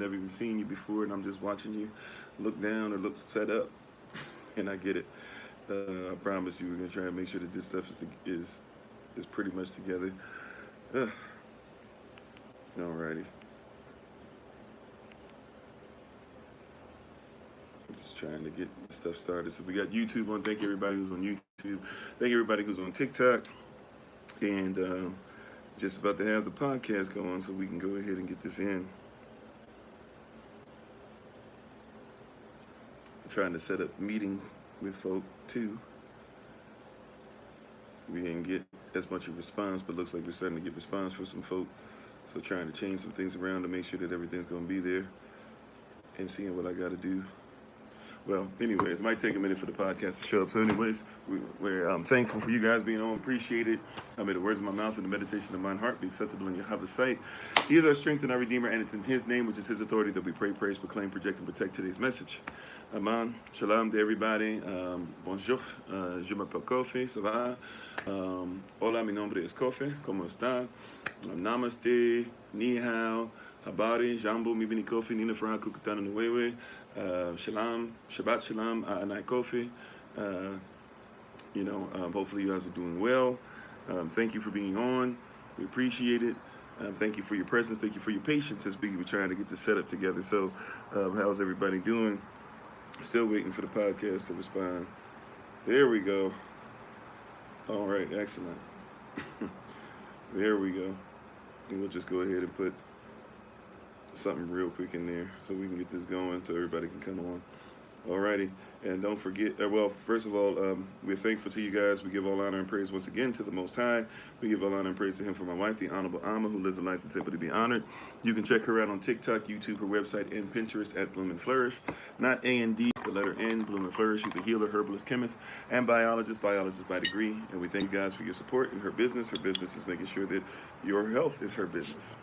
never even seen you before, and I'm just watching you look down or look set up, and I get it. I promise you, we're gonna try and make sure that this stuff is pretty much together. Uh, Alrighty, I'm just trying to get stuff started. So we got YouTube on. Thank you everybody who's on YouTube. Thank you everybody who's on TikTok, and just about to have the podcast going, so we can go ahead and get this in. I'm trying to set up meeting with folk too. We didn't get as much of a response, but looks like we're starting to get response for some folk. So trying to change some things around to make sure that everything's going to be there, and seeing what I got to do. Well, anyways, it might take a minute for the podcast to show up. So anyways, we're thankful for you guys being on. Appreciate it. May the words of my mouth and the meditation of my heart be acceptable in Yahweh's sight. He is our strength and our Redeemer, and it's in His name, which is His authority, that we pray, praise, proclaim, project, and protect today's message. Aman. Shalom to everybody. Bonjour. Je m'appelle Kofi. Ça va? Hola, mi nombre es Kofi. ¿Cómo está? Namaste. Ni hao. Habari. Jambo. Mi bini Kofi. Nina Farah Kukutana Nuwewe. Shalom. Shabbat Shalom. Anai Kofi. Hopefully you guys are doing well. Thank you for being on. We appreciate it. Thank you for your presence. Thank you for your patience as we were trying to get this set up together. So, how's everybody doing? Still waiting for the podcast to respond. There we go. All right, excellent. There we go. And we'll just go ahead and put something real quick in there so we can get this going so everybody can come on. Alrighty, and don't forget, first of all, we're thankful to you guys. We give all honor and praise once again to the Most High. We give all honor and praise to Him for my wife, the Honorable Amma, who lives a life that's able to be honored. You can check her out on TikTok, YouTube, her website, and Pinterest at Bloom and Flourish. Not A&D, the letter N, Bloom and Flourish. She's a healer, herbalist, chemist, and biologist by degree. And we thank you guys for your support in her business. Her business is making sure that your health is her business.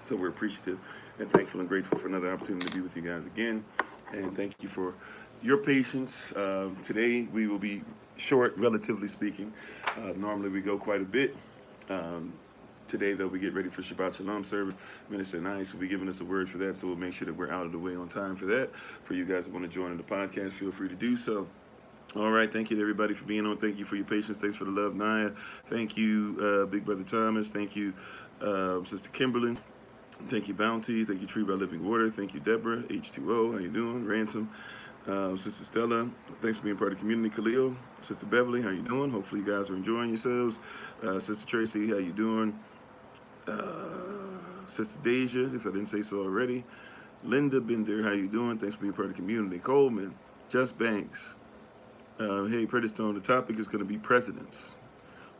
So we're appreciative and thankful and grateful for another opportunity to be with you guys again. And thank you for your patience. Today we will be short, relatively speaking. Normally we go quite a bit. Today, though, we get ready for Shabbat Shalom service. Minister Nice will be giving us a word for that, so we'll make sure that we're out of the way on time for that. For you guys that want to join in the podcast, feel free to do so. All right, thank you to everybody for being on. Thank you for your patience. Thanks for the love, Naya. Thank you, Big Brother Thomas. Thank you, Sister Kimberly. Thank you, Bounty. Thank you, Tree by Living Water. Thank you, Deborah. H2O, how you doing? Ransom. Sister Stella, thanks for being part of the community. Khalil. Sister Beverly, how you doing? Hopefully you guys are enjoying yourselves. Sister Tracy, how you doing? Sister Deja, if I didn't say so already. Linda Bender, how you doing? Thanks for being part of the community. Coleman. Just Banks. Hey, Pretty Stone, the topic is going to be presidents.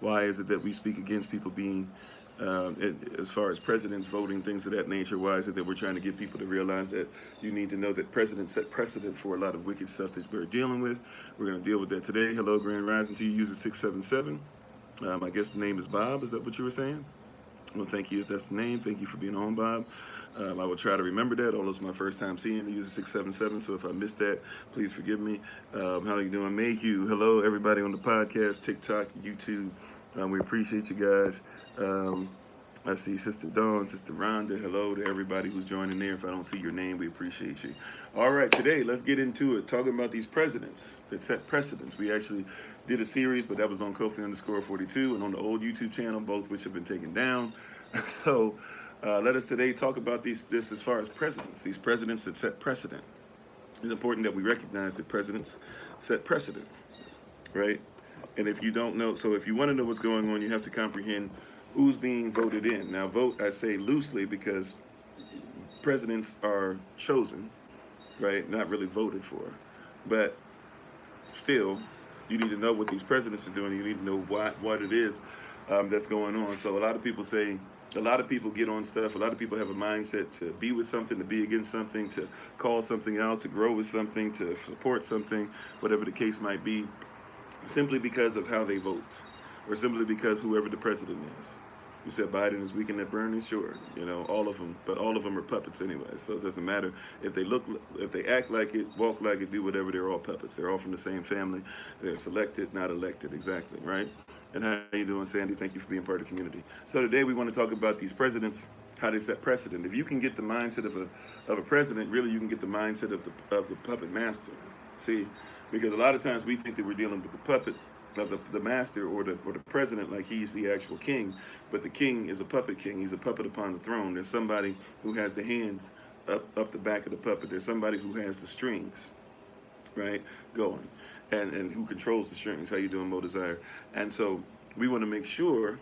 Why is it that we speak against people being as far as presidents voting, things of that nature? Why is it that we're trying to get people to realize that you need to know that presidents set precedent for a lot of wicked stuff that we're dealing with? We're going to deal with that today. Hello, Grand Rising to you, user 677. I guess the name is Bob. Is that what you were saying? Well, thank you if that's the name. Thank you for being on, Bob. I will try to remember that. Although it's my first time seeing the user 677, so if I missed that, please forgive me. How are you doing? Mayhew. Hello, everybody on the podcast, TikTok, YouTube. We appreciate you guys. I see Sister Dawn, Sister Rhonda. Hello to everybody who's joining there. If I don't see your name, we appreciate you. All right, today, let's get into it. Talking about these presidents that set precedents. We actually did a series, but that was on Kofi_42 and on the old YouTube channel, both which have been taken down. So let us today talk about this as far as presidents, these presidents that set precedent. It's important that we recognize that presidents set precedent, right? And if you don't know, so if you want to know what's going on, you have to comprehend who's being voted in. Now, vote, I say loosely because presidents are chosen, right? Not really voted for. But still, you need to know what these presidents are doing. You need to know what it is that's going on. So a lot of people get on stuff. A lot of people have a mindset to be with something, to be against something, to call something out, to grow with something, to support something, whatever the case might be, simply because of how they vote, or simply because whoever the president is. You said Biden is weak in that burning, sure, all of them, but all of them are puppets anyway. So it doesn't matter if they act like it, walk like it, do whatever. They're all puppets. They're all from the same family. They're selected, not elected, exactly, right? And how you doing, Sandy? Thank you for being part of the community. So today we want to talk about these presidents how they set precedent. If you can get the mindset of a president, really you can get the mindset of the puppet master. See, because a lot of times we think that we're dealing with the puppet of the master or the president like he's the actual king, but the king is a puppet king. He's a puppet upon the throne. There's somebody who has the hands up the back of the puppet. There's somebody who has the strings, right, going, and who controls the strings. How you doing, Mo Desire? And so we want to make sure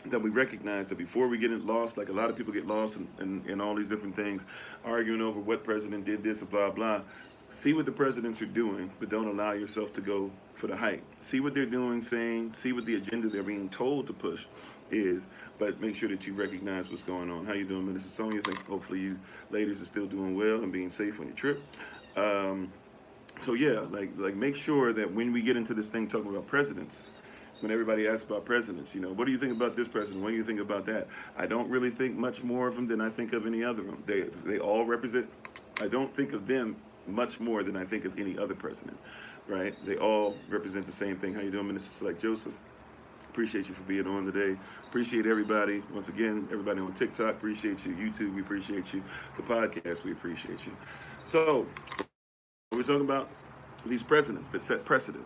that we recognize that before we get lost, like a lot of people get lost in all these different things, arguing over what president did this and blah, blah. See what the presidents are doing, but don't allow yourself to go for the hype. See what they're doing, saying, see what the agenda they're being told to push is, but make sure that you recognize what's going on. How you doing, Minister Sonia? Hopefully you ladies are still doing well and being safe on your trip. So yeah, like make sure that when we get into this thing talking about presidents, when everybody asks about presidents, what do you think about this president? What do you think about that? I don't really think much more of them than I think of any other of them. They all represent, I don't think of them much more than I think of any other president, right? They all represent the same thing. How you doing, Minister Select Joseph? Appreciate you for being on today. Appreciate everybody. Once again, everybody on TikTok, appreciate you. YouTube, we appreciate you. The podcast, we appreciate you. So, we're talking about these presidents that set precedent.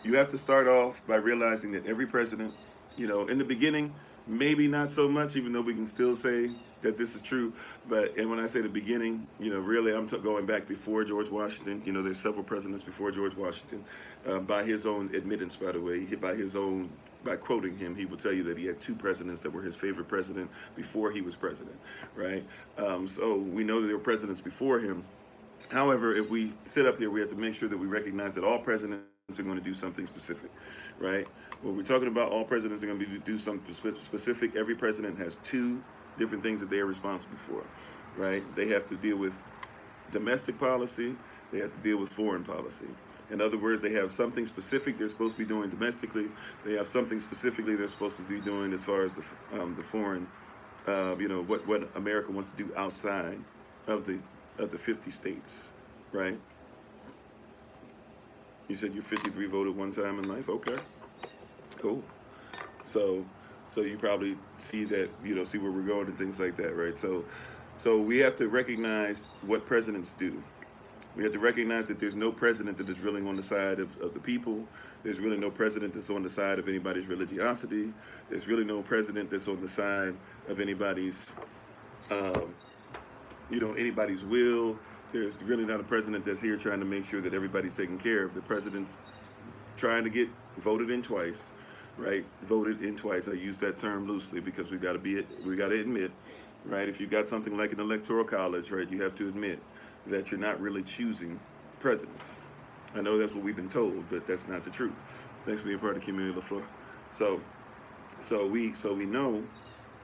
You have to start off by realizing that every president, in the beginning, maybe not so much, even though we can still say that this is true. And when I say the beginning, really I'm going back before George Washington. There's several presidents before George Washington. By his own admittance, by the way, by quoting him, he will tell you that he had two presidents that were his favorite president before he was president, right? So we know that there were presidents before him. However, if we sit up here, we have to make sure that we recognize that all presidents are going to do something specific, right? When we're talking about all presidents are going to do something specific, every president has two different things that they are responsible for, right? They have to deal with domestic policy, they have to deal with foreign policy. In other words, they have something specific they're supposed to be doing domestically, they have something specifically they're supposed to be doing as far as the foreign, what America wants to do outside of the 50 states, right? You said you're 53 voted one time in life? Okay, cool. So you probably see that, see where we're going and things like that, right? So we have to recognize what presidents do. We have to recognize that there's no president that is really on the side of the people. There's really no president that's on the side of anybody's religiosity. There's really no president that's on the side of anybody's, anybody's will. There's really not a president that's here trying to make sure that everybody's taken care of. The president's trying to get voted in twice, right? Voted in twice. I use that term loosely because we got to admit, right? If you got something like an electoral college, right, you have to admit that you're not really choosing presidents. I know that's what we've been told, but that's not the truth. Thanks for being part of the community, LaFleur. So we know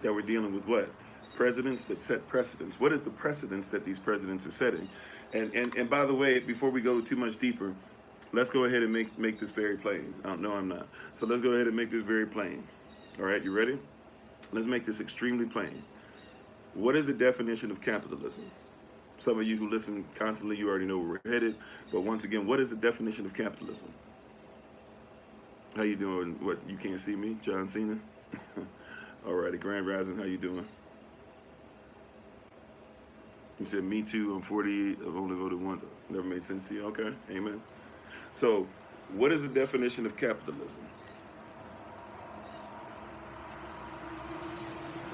that we're dealing with what? Presidents that set precedents. What is the precedents that these presidents are setting? And by the way, before we go too much deeper, let's go ahead and make this very plain. No, I'm not. So let's go ahead and make this very plain. All right, you ready? Let's make this extremely plain. What is the definition of capitalism? Some of you who listen constantly, you already know where we're headed. But once again, what is the definition of capitalism? How you doing? What, you can't see me? John Cena? All righty, Grand Rising, how you doing? You said, me too, I'm 48, I've only voted once. Never made sense to you. Okay, amen. So, what is the definition of capitalism?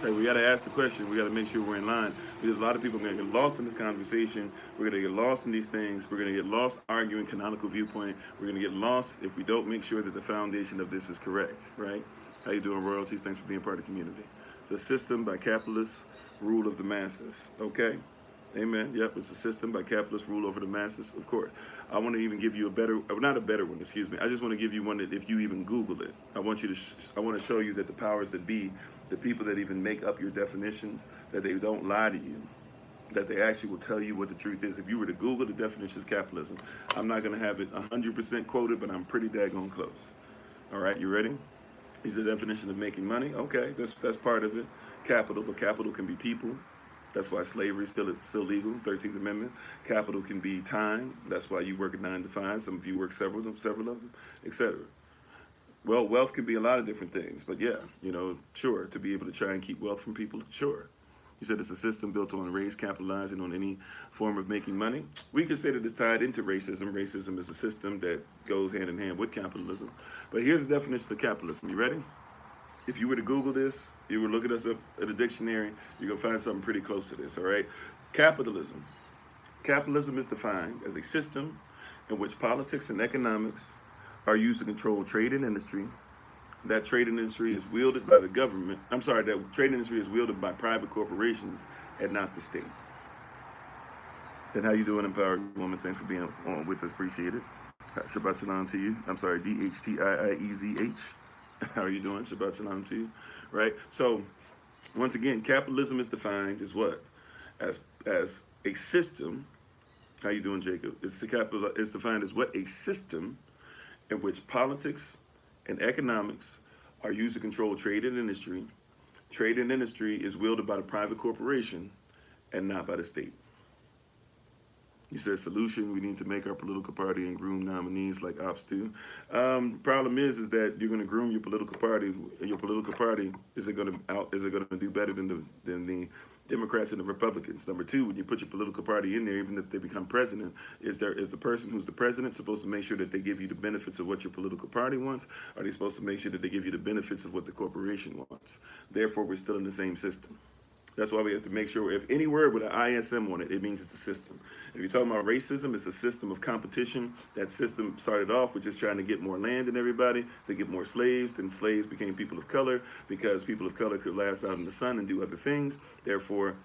Hey, we got to ask the question. We got to make sure we're in line, because a lot of people are going to get lost in this conversation. We're going to get lost in these things. We're going to get lost arguing canonical viewpoint. We're going to get lost if we don't make sure that the foundation of this is correct, right? How you doing, royalties? Thanks for being part of the community. It's a system by capitalists, rule of the masses, okay? Amen. Yep, it's a system by capitalists, rule over the masses, of course. I want to even give you a better, not a better one, excuse me. I just want to give you one that if you even Google it, I want to show you that the powers that be, the people that even make up your definitions, that they don't lie to you, that they actually will tell you what the truth is. If you were to Google the definition of capitalism, I'm not going to have it 100% quoted, but I'm pretty daggone close. All right, you ready? Is the definition of making money? Okay, that's part of it. Capital, but capital can be people. That's why slavery is still legal, 13th Amendment. Capital can be time. That's why you work at 9 to 5. Some of you work several of them, etc. Well, wealth could be a lot of different things, but yeah, sure, to be able to try and keep wealth from people, sure. You said it's a system built on race capitalizing on any form of making money. We could say that it's tied into racism. Racism is a system that goes hand in hand with capitalism. But here's the definition of capitalism. You ready? If you were to Google this, you were looking us up at a dictionary, you're going to find something pretty close to this, all right? Capitalism. Capitalism is defined as a system in which politics and economics are used to control trade and industry. That trade industry is wielded by the government. I'm sorry, that trade industry is wielded by private corporations and not the state. And how you doing, empowered woman? Thanks for being on with us. Appreciate it. Shabbat shalom to you. I'm sorry, DHTIIEZH. How are you doing? Shabbat shalom to you. Right. So, once again, capitalism is defined as what? As a system. How you doing, Jacob? It's defined as what? A system in which politics and economics are used to control trade and industry. Trade and industry is wielded by the private corporation and not by the state. You said solution, we need to make our political party and groom nominees like ops do. Problem is that you're going to groom your political party. Your political party is it going to do better than the Democrats and the Republicans? Number two, when you put your political party in there, even if they become president, is the person who's the president supposed to make sure that they give you the benefits of what your political party wants? Or are they supposed to make sure that they give you the benefits of what the corporation wants? Therefore, we're still in the same system. That's why we have to make sure if any word with an ISM on it, it means it's a system. If you're talking about racism, it's a system of competition. That system started off with just trying to get more land than everybody, to get more slaves, and slaves became people of color because people of color could last out in the sun and do other things. Therefore,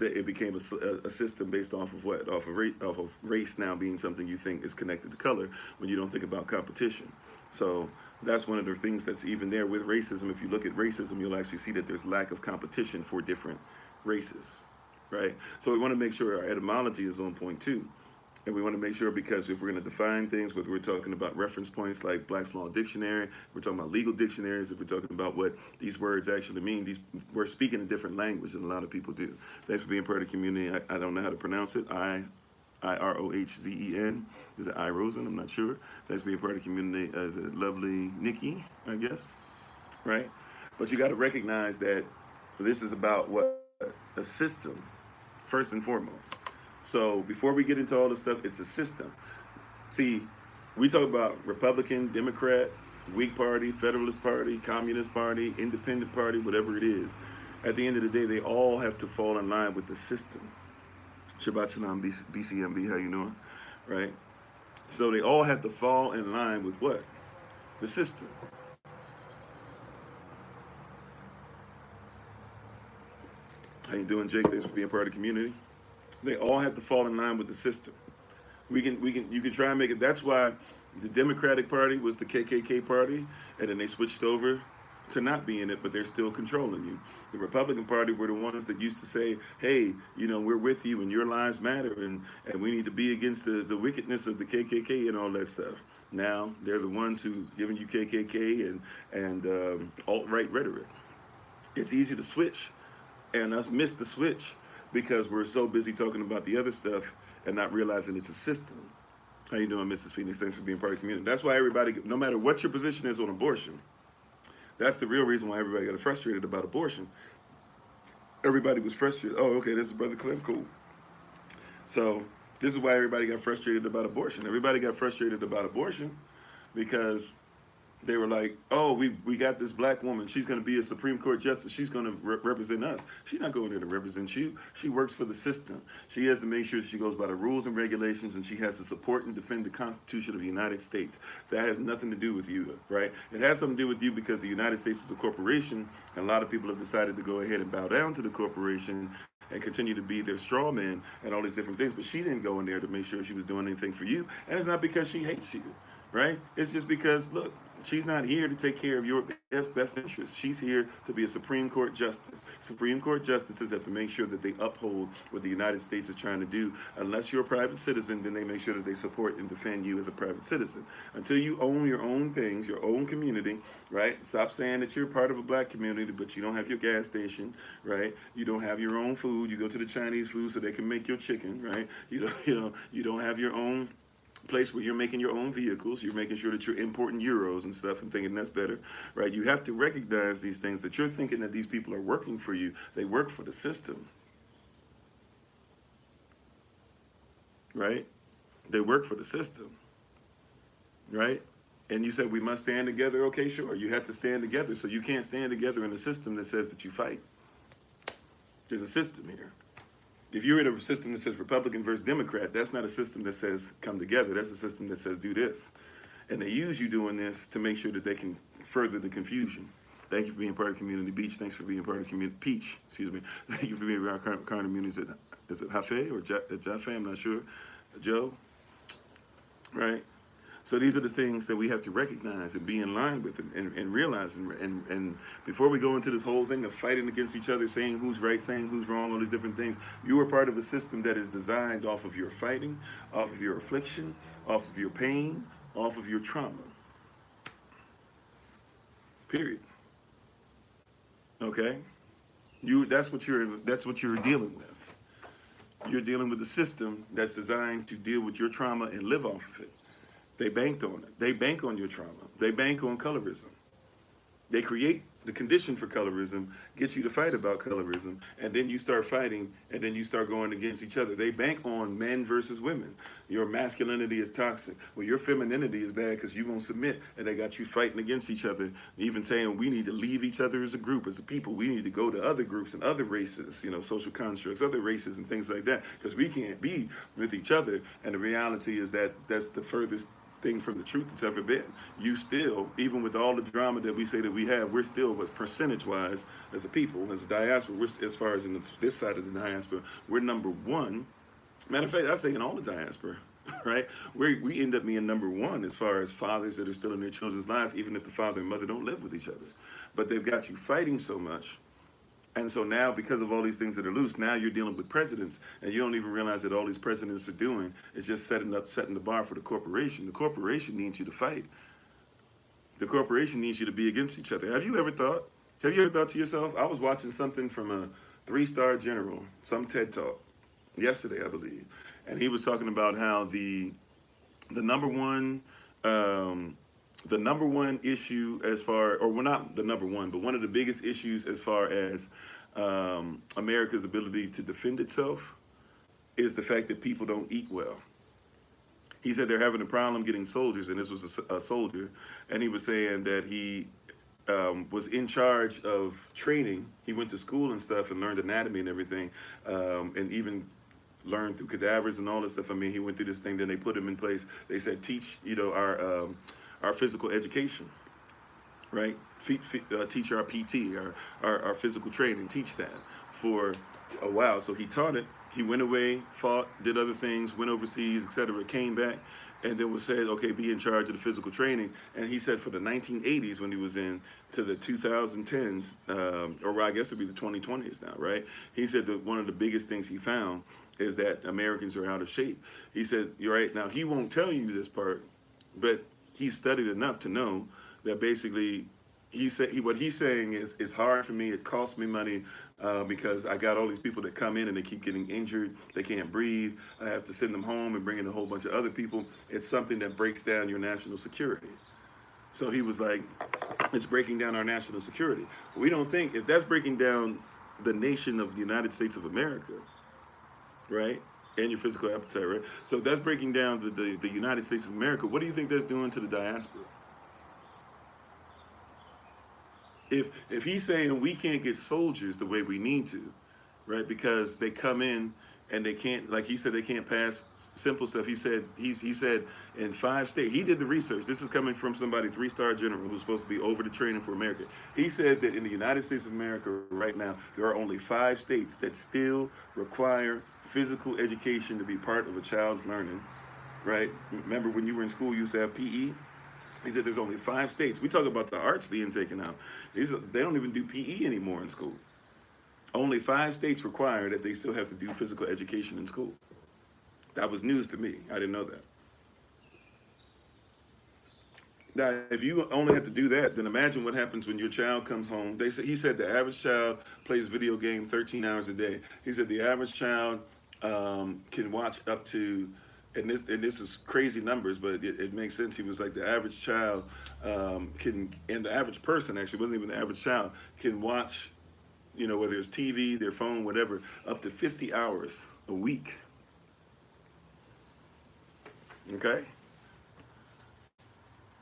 it became a system based off of what? Off of race now being something you think is connected to color when you don't think about competition. So that's one of the things that's even there with racism. If you look at racism, you'll actually see that there's lack of competition for different races, right? So we want to make sure our etymology is on point too. And we want to make sure, because if we're going to define things, whether we're talking about reference points like Black's Law Dictionary, we're talking about legal dictionaries, if we're talking about what these words actually mean, we're speaking a different language than a lot of people do. Thanks for being part of the community. I don't know how to pronounce it. Irohzen. Is it Rosen? I'm not sure. Thanks for being part of the community as a lovely Nikki, I guess. Right? But you got to recognize that this is about what? A system, first and foremost. So before we get into all this stuff, it's a system. See, we talk about Republican, Democrat, Whig Party, Federalist Party, Communist Party, Independent Party, whatever it is. At the end of the day, they all have to fall in line with the system. Shabbat Shalom, BCMB, how you doing? Right? So they all have to fall in line with what? The system. How you doing, Jake? Thanks for being part of the community. They all have to fall in line with the system. You can try and make it. That's why the Democratic Party was the KKK party, and then they switched over to not be in it, but they're still controlling you. The Republican Party were the ones that used to say, hey, we're with you and your lives matter, and we need to be against the wickedness of the KKK and all that stuff. Now they're the ones who giving you KKK and alt-right rhetoric. It's easy to switch and us miss the switch because we're so busy talking about the other stuff and not realizing it's a system. How you doing, Mrs. Phoenix? Thanks for being part of the community. That's why everybody, no matter what your position is on abortion, that's the real reason why everybody got frustrated about abortion. Everybody was frustrated. Oh, okay, this is Brother Clem, cool. So this is why everybody got frustrated about abortion. Everybody got frustrated about abortion because they were like, oh, we got this black woman. She's going to be a Supreme Court justice. She's going to represent us. She's not going there to represent you. She works for the system. She has to make sure she goes by the rules and regulations, and she has to support and defend the Constitution of the United States. That has nothing to do with you, right? It has something to do with you because the United States is a corporation, and a lot of people have decided to go ahead and bow down to the corporation and continue to be their straw man and all these different things. But she didn't go in there to make sure she was doing anything for you, and it's not because she hates you, right? It's just because, look, she's not here to take care of your best interests. She's here to be a Supreme Court justice. Supreme Court justices have to make sure that they uphold what the United States is trying to do. Unless you're a private citizen, then they make sure that they support and defend you as a private citizen. Until you own your own things, your own community, right? Stop saying that you're part of a black community, but you don't have your gas station, right? You don't have your own food. You go to the Chinese food so they can make your chicken, right? You don't have your own place where you're making your own vehicles, you're making sure that you're importing euros and stuff and thinking that's better, right? You have to recognize these things that you're thinking that these people are working for you. They work for the system, right? They work for the system, right? And you said we must stand together. Okay, sure. You have to stand together. So you can't stand together in a system that says that you fight. There's a system here. If you're in a system that says Republican versus Democrat, that's not a system that says come together. That's a system that says do this. And they use you doing this to make sure that they can further the confusion. Thank you for being part of Community Beach. Thanks for being part of Community Peach. Excuse me. Thank you for being around current communities. Is it Hafe or Jaffe? I'm not sure. Joe, right? So these are the things that we have to recognize and be in line with and realize. And before we go into this whole thing of fighting against each other, saying who's right, saying who's wrong, all these different things, you are part of a system that is designed off of your fighting, off of your affliction, off of your pain, off of your trauma. Period. Okay? That's what you're dealing with. You're dealing with a system that's designed to deal with your trauma and live off of it. They banked on it. They bank on your trauma. They bank on colorism. They create the condition for colorism, get you to fight about colorism, and then you start fighting, and then you start going against each other. They bank on men versus women. Your masculinity is toxic. Well, your femininity is bad because you won't submit, and they got you fighting against each other, even saying we need to leave each other as a group, as a people. We need to go to other groups and other races, social constructs, other races and things like that, because we can't be with each other. And the reality is that that's the furthest thing from the truth that's ever been. You still, even with all the drama that we say that we have, we're still, percentage-wise, as a people, as a diaspora, as far as in this side of the diaspora, we're number one. Matter of fact, I say in all the diaspora, right? We end up being number one as far as fathers that are still in their children's lives, even if the father and mother don't live with each other. But they've got you fighting so much. And so now, because of all these things that are loose, now you're dealing with presidents, and you don't even realize that all these presidents are doing is just setting the bar for the corporation. The corporation needs you to fight. The corporation needs you to be against each other. Have you ever thought to yourself, I was watching something from a 3-star general, some TED Talk, yesterday, I believe, and he was talking about how the number one issue as far, or well, not the number one, but one of the biggest issues as far as America's ability to defend itself is the fact that people don't eat well. He said they're having a problem getting soldiers, and this was a soldier, and he was saying that he was in charge of training. He went to school and stuff and learned anatomy and everything, and even learned through cadavers and all this stuff. I mean, he went through this thing, then they put him in place. They said, teach, our physical education, right? Teach our PT, our physical training, teach that for a while. So he taught it. He went away, fought, did other things, went overseas, etc., came back, and then was said, okay, be in charge of the physical training. And he said for the 1980s, when he was in to the 2010s, or I guess it'd be the 2020s now, right? He said that one of the biggest things he found is that Americans are out of shape. He said, you're right, now he won't tell you this part, but he studied enough to know that basically what he's saying is it's hard for me, it costs me money because I got all these people that come in and they keep getting injured, they can't breathe, I have to send them home and bring in a whole bunch of other people. It's something that breaks down your national security. So he was like, it's breaking down our national security. We don't think, if that's breaking down the nation of the United States of America, right? And your physical appetite, right? So if that's breaking down the United States of America, what do you think that's doing to the diaspora? If he's saying we can't get soldiers the way we need to, right? Because they come in and they can't, like he said, they can't pass simple stuff. He said in 5 states, he did the research. This is coming from somebody, 3-star general, who's supposed to be over the training for America. He said that in the United States of America right now, there are only 5 states that still require physical education to be part of a child's learning, right? Remember when you were in school, you used to have PE? He said there's only 5 states. We talk about the arts being taken out. They don't even do PE anymore in school. Only 5 states require that they still have to do physical education in school. That was news to me. I didn't know that. Now, if you only have to do that, then imagine what happens when your child comes home. He said the average child plays video game 13 hours a day. He said the average child can watch up to and this is crazy numbers, but it makes sense. He was like the average child and the average person actually wasn't even the average child can watch, whether it's TV, their phone, whatever, up to 50 hours a week. Okay,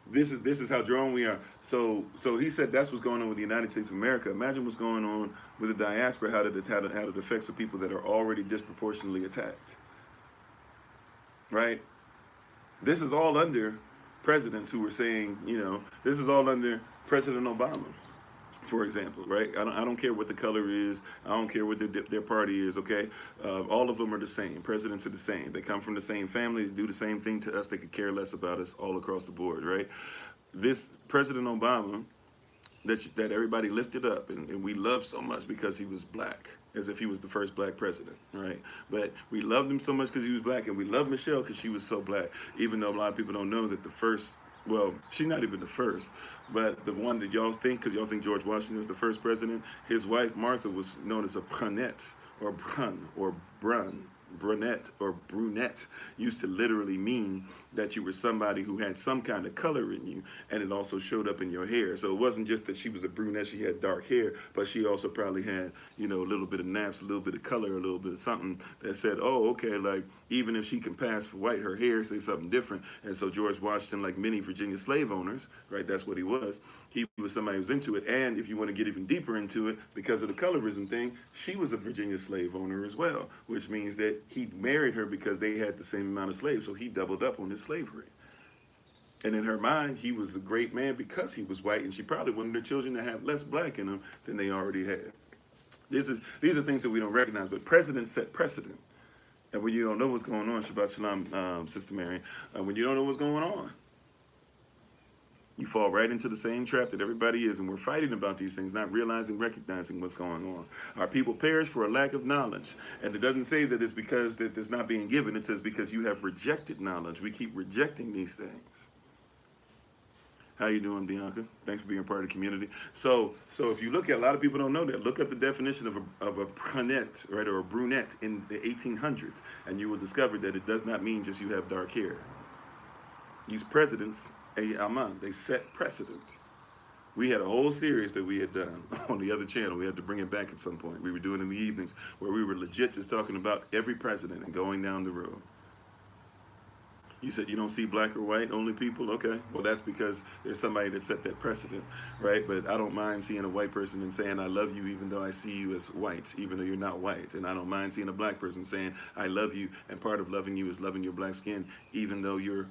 this is how drawn we are. So he said that's what's going on with the United States of America. Imagine what's going on with the diaspora, how it affects the people that are already disproportionately attacked. Right? This is all under presidents who were saying, this is all under President Obama, for example, right? I don't care what the color is. I don't care what their party is, okay? All of them are the same. Presidents are the same. They come from the same family. They do the same thing to us. They could care less about us all across the board, right? This President Obama that everybody lifted up and we loved so much because he was black, as if he was the first black president, right? But we loved him so much because he was black, and we loved Michelle because she was so black, even though a lot of people don't know that the first, well, she's not even the first, but the one that y'all think, because y'all think George Washington was the first president, his wife Martha was known as a brunette, or brunette or brunette used to literally mean that you were somebody who had some kind of color in you, and it also showed up in your hair. So it wasn't just that she was a brunette, she had dark hair, but she also probably had, a little bit of naps, a little bit of color, a little bit of something that said, oh, okay, like even if she can pass for white, her hair say something different. And so George Washington, like many Virginia slave owners, right, that's what he was somebody who was into it. And if you want to get even deeper into it, because of the colorism thing, she was a Virginia slave owner as well, which means that he married her because they had the same amount of slaves, so he doubled up on his slavery. And in her mind, he was a great man because he was white, and she probably wanted her children to have less black in them than they already had. These are things that we don't recognize, but presidents set precedent. And when you don't know what's going on, Shabbat Shalom, Sister Mary, when you don't know what's going on, you fall right into the same trap that everybody is, and we're fighting about these things, not realizing, recognizing what's going on. Our people perish for a lack of knowledge, and it doesn't say that it's because that it's not being given. It says because you have rejected knowledge. We keep rejecting these things. How you doing, Bianca? Thanks for being part of the community. So if you look at, a lot of people don't know that. Look up the definition of a brunette, right, or a brunette in the 1800s, and you will discover that it does not mean just you have dark hair. These presidents, they set precedent. We had a whole series that we had done on the other channel. We had to bring it back at some point. We were doing it in the evenings where we were legit just talking about every president and going down the road. You said you don't see black or white, only people? Okay, well that's because there's somebody that set that precedent, right? But I don't mind seeing a white person and saying I love you even though I see you as white, even though you're not white. And I don't mind seeing a black person saying I love you, and part of loving you is loving your black skin, even though you're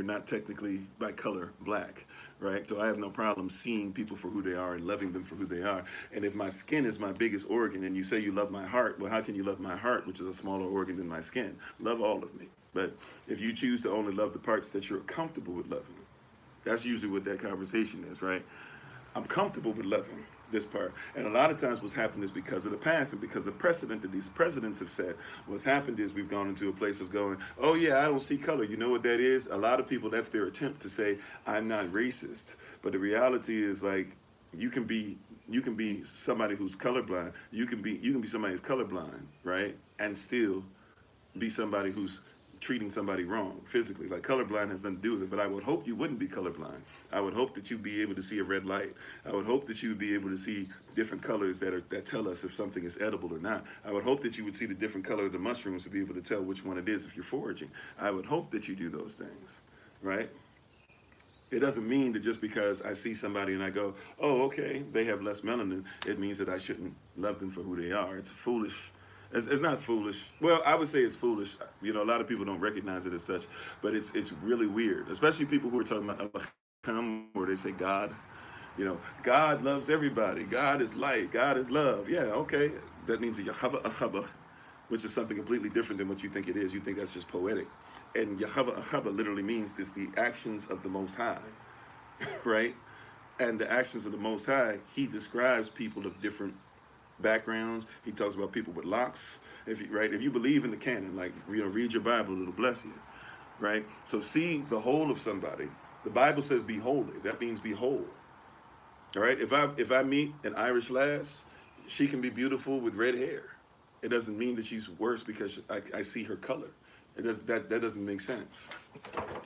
not technically by color black, right? So I have no problem seeing people for who they are and loving them for who they are. And if my skin is my biggest organ and you say you love my heart, well, how can you love my heart, which is a smaller organ than my skin? Love all of me. But if you choose to only love the parts that you're comfortable with loving, that's usually what that conversation is, right? I'm comfortable with loving this part. And a lot of times what's happened is because of the past and because of precedent that these presidents have set. What's happened is we've gone into a place of going, oh yeah, I don't see color. You know what that is? A lot of people, that's their attempt to say, I'm not racist. But the reality is, like, you can be somebody who's colorblind. You can be somebody who's colorblind, right? And still be somebody who's treating somebody wrong physically. Like, colorblind has nothing to do with it, but I would hope you wouldn't be colorblind. I would hope that you'd be able to see a red light. I would hope that you would be able to see different colors that tell us if something is edible or not. I would hope that you would see the different color of the mushrooms to be able to tell which one it is if you're foraging. I would hope that you do those things, right? It doesn't mean that just because I see somebody and I go, oh, okay, they have less melanin, it means that I shouldn't love them for who they are. It's foolish. It's not foolish. Well, I would say it's foolish. A lot of people don't recognize it as such, but it's really weird, especially people who are talking about Allah, where they say God. God loves everybody. God is light. God is love. Yeah, okay. That means a Yahweh Achaba, which is something completely different than what you think it is. You think that's just poetic. And Yahweh Achaba literally means this: the actions of the Most High, right? And the actions of the Most High, he describes people of different backgrounds. He talks about people with locks. If you believe in the canon, like, read your Bible, it'll bless you, right? So see the whole of somebody. The Bible says be holy. That means be whole. All right. If I meet an Irish lass, she can be beautiful with red hair. It doesn't mean that she's worse because I see her color. That doesn't make sense,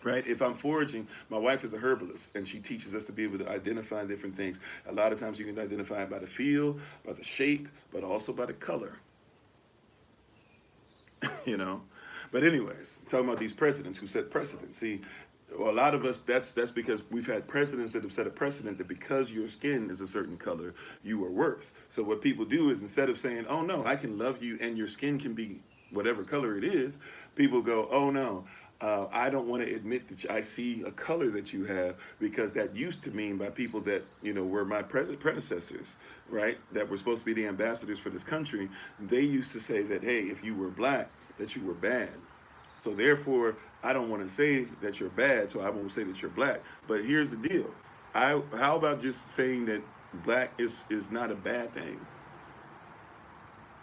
right? If I'm foraging, my wife is a herbalist, and she teaches us to be able to identify different things. A lot of times you can identify it by the feel, by the shape, but also by the color, you know. But anyways, talking about these presidents who set precedent. See, well, a lot of us, that's because we've had presidents that have set a precedent that because your skin is a certain color, you are worse. So what people do is instead of saying, "Oh no, I can love you and your skin can be whatever color it is," people go, "Oh no, I don't want to admit that I see a color that you have because that used to mean by people that were my predecessors, right? That were supposed to be the ambassadors for this country. They used to say that, hey, if you were black, that you were bad. So therefore, I don't want to say that you're bad, so I won't say that you're black. But here's the deal: how about just saying that black is not a bad thing,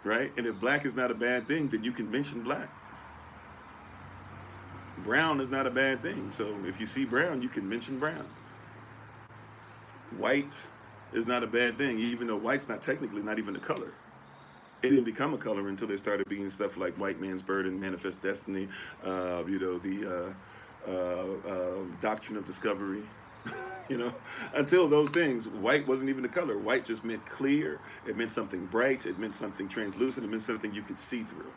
right? And if black is not a bad thing, then you can mention black. Brown is not a bad thing. So if you see brown, you can mention brown. White is not a bad thing, even though white's not technically not even a color. It didn't become a color until there started being stuff like White Man's Burden, Manifest Destiny, the Doctrine of Discovery. Until those things, white wasn't even a color. White just meant clear. It meant something bright. It meant something translucent. It meant something you could see through.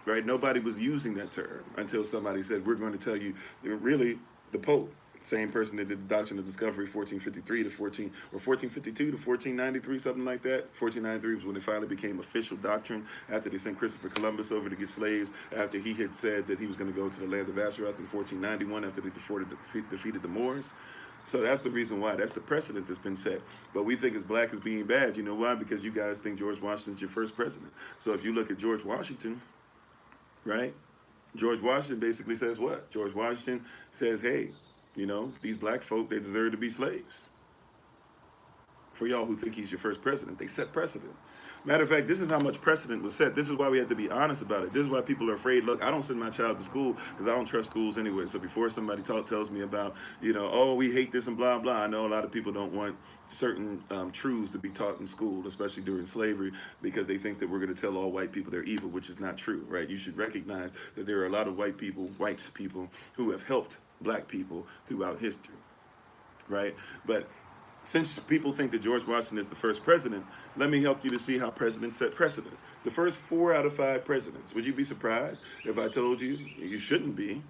Right? Nobody was using that term until somebody said, we're going to tell you, really, the Pope, same person that did the Doctrine of Discovery, 1453 to 1452 to 1493, something like that. 1493 was when it finally became official doctrine after they sent Christopher Columbus over to get slaves, after he had said that he was going to go to the land of Azeroth in 1491 after they defeated the Moors. So that's the reason why. That's the precedent that's been set. But we think as black as being bad. You know why? Because you guys think George Washington's your first president. So if you look at George Washington, right? George Washington basically says what? George Washington says, hey, these black folk, they deserve to be slaves. For y'all who think he's your first president, they set precedent. Matter of fact, this is how much precedent was set. This is why we have to be honest about it. This is why people are afraid. Look, I don't send my child to school because I don't trust schools anyway. So before somebody tells me about, oh, we hate this and blah, blah, I know a lot of people don't want certain truths to be taught in school, especially during slavery, because they think that we're going to tell all white people they're evil, which is not true, right? You should recognize that there are a lot of white people who have helped black people throughout history, right? But since people think that George Washington is the first president, let me help you to see how presidents set precedent. The first 4 out of 5 presidents, would you be surprised if I told you? You shouldn't be,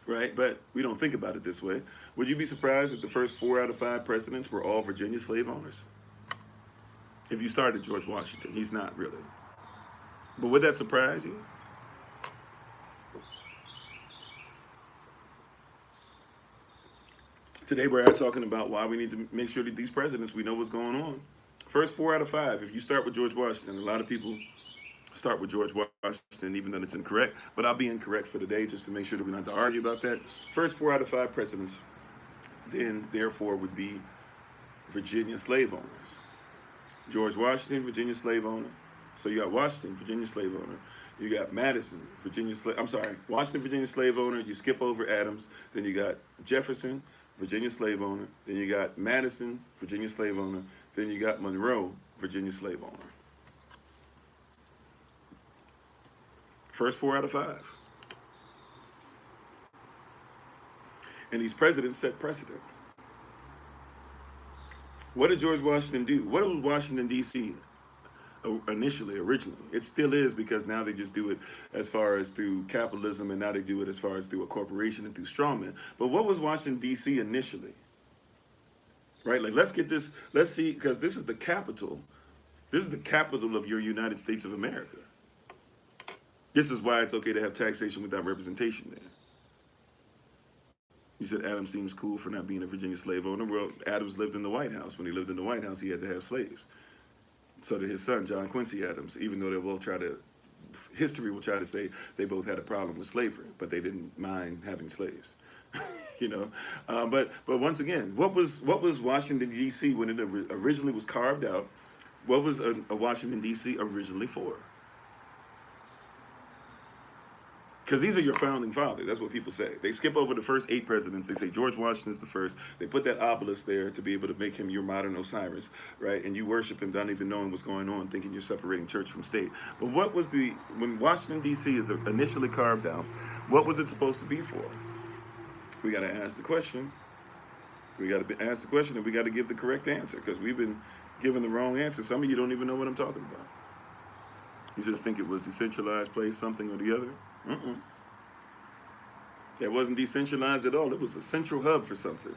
right? But we don't think about it this way. Would you be surprised if the first 4 out of 5 presidents were all Virginia slave owners? If you started George Washington, he's not really. But would that surprise you? Today we're talking about why we need to make sure that these presidents, we know what's going on. First 4 out of 5, if you start with George Washington, a lot of people start with George Washington, even though it's incorrect, but I'll be incorrect for today just to make sure that we don't have to argue about that. First 4 out of 5 presidents, then therefore would be Virginia slave owners. George Washington, Virginia slave owner. So you got Washington, Virginia slave owner. You got Madison, Washington, Virginia slave owner. You skip over Adams. Then you got Jefferson, Virginia slave owner. Then you got Madison, Virginia slave owner. Then you got Monroe, Virginia slave owner. First 4 out of 5. And these presidents set precedent. What did George Washington do? What was Washington, D.C. originally? It still is, because now they just do it as far as through capitalism, and now they do it as far as through a corporation and through strawmen. But what was Washington, D.C. initially? Right? Like, let's see, because this is the capital. This is the capital of your United States of America. This is why it's okay to have taxation without representation there. You said Adams seems cool for not being a Virginia slave owner. Well, Adams lived in the White House. When he lived in the White House, he had to have slaves. So did his son, John Quincy Adams, even though history will try to say they both had a problem with slavery, but they didn't mind having slaves. But once again, what was Washington, D.C. when it originally was carved out? What was a Washington, D.C. originally for? Because these are your founding fathers. That's what people say. They skip over the first 8 presidents. They say George Washington's the first. They put that obelisk there to be able to make him your modern Osiris, right? And you worship him without even knowing what's going on, thinking you're separating church from state. But what was when Washington, D.C. is initially carved out, what was it supposed to be for? We got to ask the question. We got to ask the question, and we got to give the correct answer, because we've been given the wrong answer. Some of you don't even know what I'm talking about. You just think it was decentralized place, something or the other. It wasn't decentralized at all. It was a central hub for something.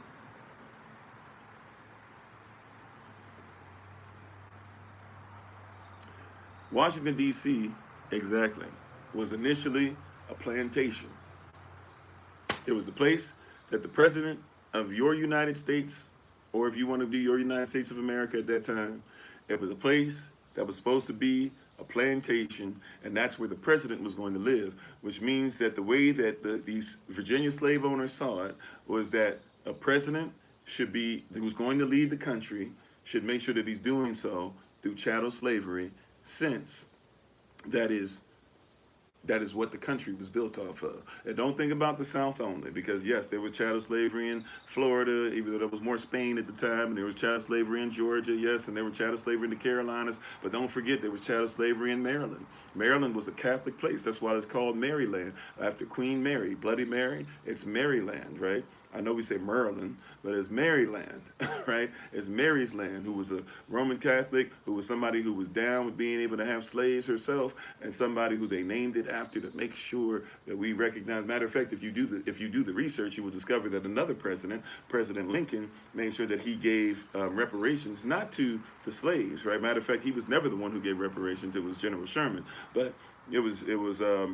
Washington, D.C., exactly, was initially a plantation. It was the place that the president of your United States, or if you want to be your United States of America at that time, it was a place that was supposed to be a plantation, and that's where the president was going to live, which means that the way that these Virginia slave owners saw it was that a president who's going to lead the country, should make sure that he's doing so through chattel slavery, since that is what the country was built off of. And don't think about the South only, because yes, there was chattel slavery in Florida, even though there was more Spain at the time, and there was chattel slavery in Georgia, yes, and there was chattel slavery in the Carolinas, but don't forget there was chattel slavery in Maryland. Maryland was a Catholic place. That's why it's called Maryland, after Queen Mary, Bloody Mary. It's Maryland, right? I know we say Maryland, but it's Maryland, right? It's Mary's land, who was a Roman Catholic, who was somebody who was down with being able to have slaves herself, and somebody who they named it after to make sure that we recognize. Matter of fact, if you do the research, you will discover that another president, President Lincoln, made sure that he gave reparations not to the slaves, right? Matter of fact, he was never the one who gave reparations. It was General Sherman, but it was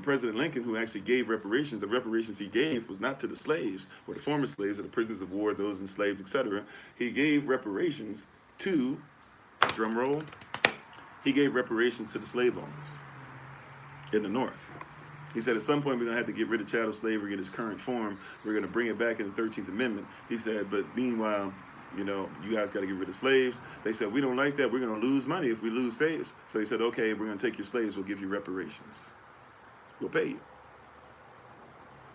President Lincoln who actually gave reparations. The reparations he gave was not to the slaves or the former slaves or the prisoners of war, those enslaved, etc. He gave reparations to, drum roll, he gave reparations to the slave owners in the North. He said at some point we're going to have to get rid of chattel slavery in its current form. We're going to bring it back in the 13th Amendment. He said, but meanwhile, you guys got to get rid of slaves. They said, we don't like that. We're going to lose money if we lose slaves. So he said, okay, we're going to take your slaves. We'll give you reparations. We'll pay you.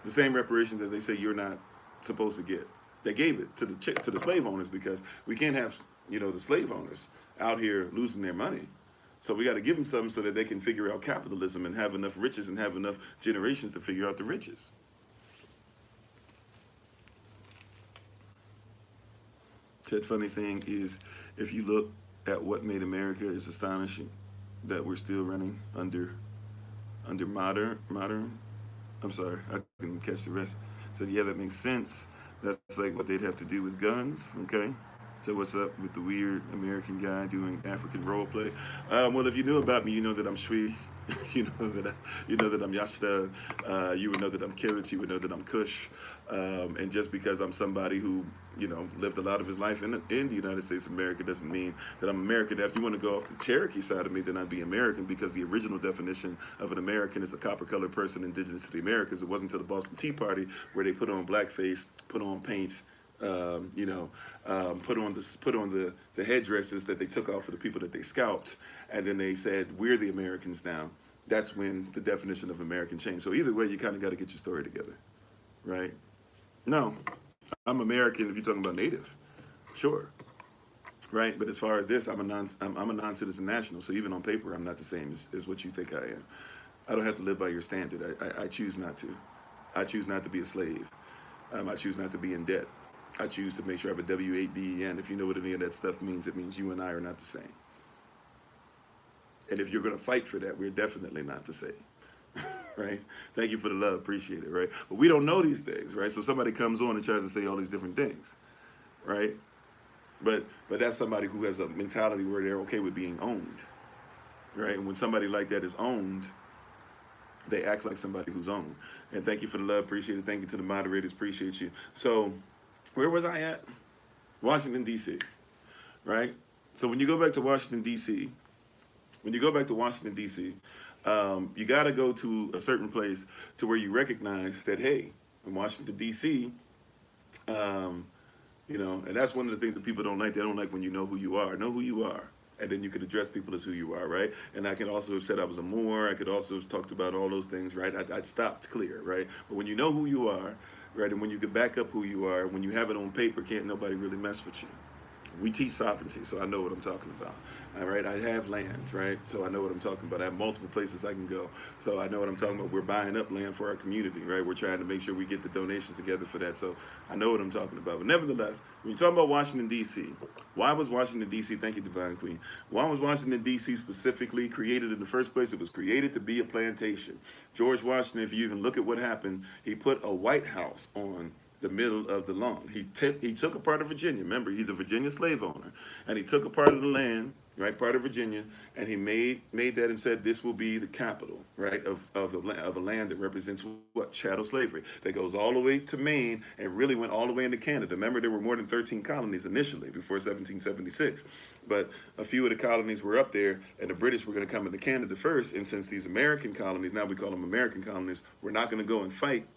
The same reparations that they say you're not supposed to get. They gave it to the slave owners, because we can't have, the slave owners out here losing their money. So we got to give them something so that they can figure out capitalism and have enough riches and have enough generations to figure out the riches. The funny thing is, if you look at what made America, it's astonishing that we're still running under modern. I'm sorry, I couldn't catch the rest. So yeah, that makes sense. That's like what they'd have to do with guns, okay? So what's up with the weird American guy doing African role play? Well, if you knew about me, you know that I'm Shwi. you know that I'm Yashda. You would know that I'm Kirit. You would know that I'm Kush. And just because I'm somebody who lived a lot of his life in the United States of America doesn't mean that I'm American. If you want to go off the Cherokee side of me, then I'd be American, because the original definition of an American is a copper-colored person indigenous to the Americas. It wasn't until the Boston Tea Party where they put on blackface, put on paints, put on the headdresses that they took off for the people that they scalped, and then they said, we're the Americans now. That's when the definition of American changed. So either way, you kind of got to get your story together, right? No, I'm American if you're talking about native, sure, right? But as far as this, I'm a non-citizen national. So even on paper, I'm not the same as what you think I am. I don't have to live by your standard. I choose not to. I choose not to be a slave. I choose not to be in debt. I choose to make sure I have a W-8-D-E-N. If you know what any of that stuff means, it means you and I are not the same. And if you're going to fight for that, we're definitely not the same. Right? Thank you for the love. Appreciate it, right? But we don't know these things, right? So somebody comes on and tries to say all these different things, right? But that's somebody who has a mentality where they're okay with being owned, right? And when somebody like that is owned, they act like somebody who's owned. And thank you for the love. Appreciate it. Thank you to the moderators. Appreciate you. So where was I at? Washington, D.C., right? So when you go back to Washington, D.C., you got to go to a certain place to where you recognize that, hey, in Washington, D.C., and that's one of the things that people don't like. They don't like when you know who you are. Know who you are. And then you could address people as who you are, right? And I can also have said I was a Moor. I could also have talked about all those things, right? I'd stopped clear, right? But when you know who you are, right, and when you can back up who you are, when you have it on paper, can't nobody really mess with you. We teach sovereignty, so I know what I'm talking about. All right, I have land, right? So I know what I'm talking about. I have multiple places I can go, so I know what I'm talking about. We're buying up land for our community, right? We're trying to make sure we get the donations together for that, so I know what I'm talking about. But nevertheless, when you talk about Washington, D.C., why was Washington, D.C., thank you, Divine Queen, why was Washington, D.C. specifically created in the first place? It was created to be a plantation. George Washington, if you even look at what happened, he put a White House on the middle of the lawn. He took a part of Virginia. Remember, he's a Virginia slave owner, and he took a part of the land, right, part of Virginia, and he made that and said this will be the capital, right, of a land that represents what, chattel slavery, that goes all the way to Maine and really went all the way into Canada. Remember, there were more than 13 colonies initially before 1776, but a few of the colonies were up there, and the British were going to come into Canada first. And since these American colonies, now we call them American colonies, were not going to go and fight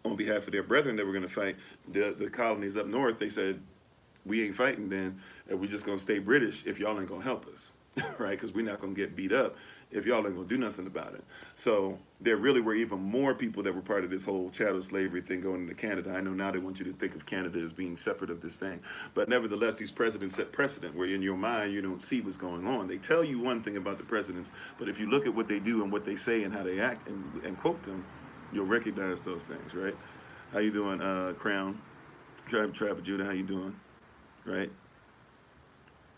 on behalf of their brethren that were going to fight the colonies up north, they said, we ain't fighting then, and we're just going to stay British if y'all ain't going to help us, right? Because we're not going to get beat up if y'all ain't going to do nothing about it. So there really were even more people that were part of this whole chattel slavery thing going into Canada. I know now they want you to think of Canada as being separate of this thing. But nevertheless, these presidents set precedent where in your mind you don't see what's going on. They tell you one thing about the presidents, but if you look at what they do and what they say and how they act and quote them, you'll recognize those things, right? How you doing, Crown? Tribe of Judah, how you doing? Right?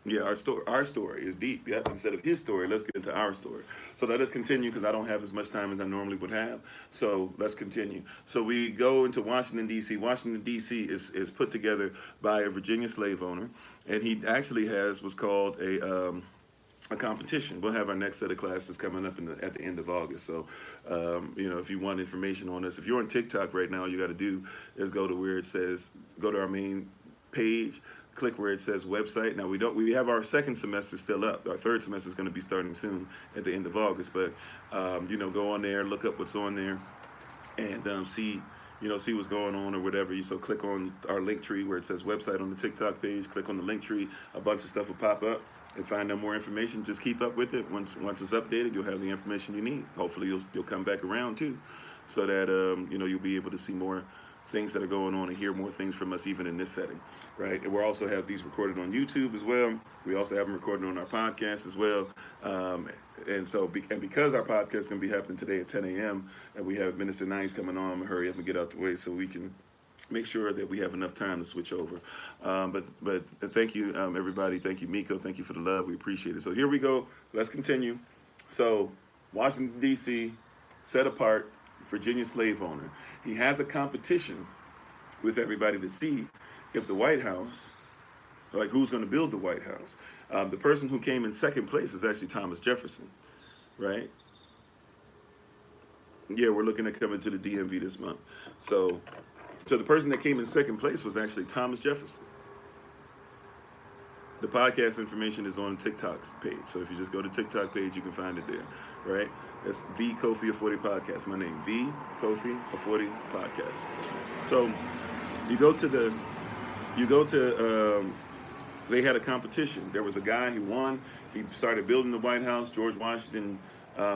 Yeah, our story is deep. Yeah, instead of his story, let's get into our story. So let us continue because I don't have as much time as I normally would have. So let's continue. So we go into Washington, D.C. Washington, D.C. is put together by a Virginia slave owner, and he actually has what's called a competition. We'll have our next set of classes coming up at the end of August. So, if you want information on this, if you're on TikTok right now, all you got to do is go to where it says, go to our main page, click where it says website. Now we have our second semester still up. Our third semester is going to be starting soon at the end of August. But, go on there, look up what's on there, and see what's going on or whatever. So click on our link tree where it says website on the TikTok page. Click on the link tree. A bunch of stuff will pop up. And find out more information. Just keep up with it. Once it's updated, you'll have the information you need. Hopefully, you'll come back around too, so that you'll be able to see more things that are going on and hear more things from us even in this setting, right? And we'll also have these recorded on YouTube as well. We also have them recorded on our podcast as well. Because our podcast is going to be happening today at 10 a.m. and we have Minister Nice coming on, I'm going to hurry up and get out the way so we can make sure that we have enough time to switch over. But thank you, everybody. Thank you, Miko. Thank you for the love. We appreciate it. So here we go. Let's continue. So Washington, D.C., set apart, Virginia slave owner. He has a competition with everybody to see if the White House, like who's going to build the White House. The person who came in second place is actually Thomas Jefferson, right? Yeah, we're looking at coming to the DMV this month. So the person that came in second place was actually Thomas Jefferson. The podcast information is on TikTok's page. So if you just go to TikTok page, you can find it there, right? That's the Kofi Ofori podcast. My name, the Kofi Ofori podcast. So they had a competition. There was a guy who won. He started building the White House. George Washington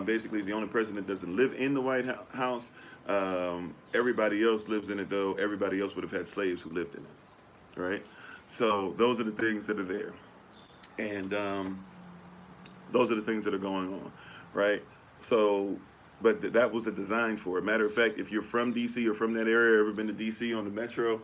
basically is the only president that doesn't live in the White House. Everybody else lives in it, though. Everybody else would have had slaves who lived in it, right? So those are the things that are there. And those are the things that are going on, right? So, but that was a design for it. Matter of fact, if you're from D.C. or from that area, ever been to D.C. on the metro,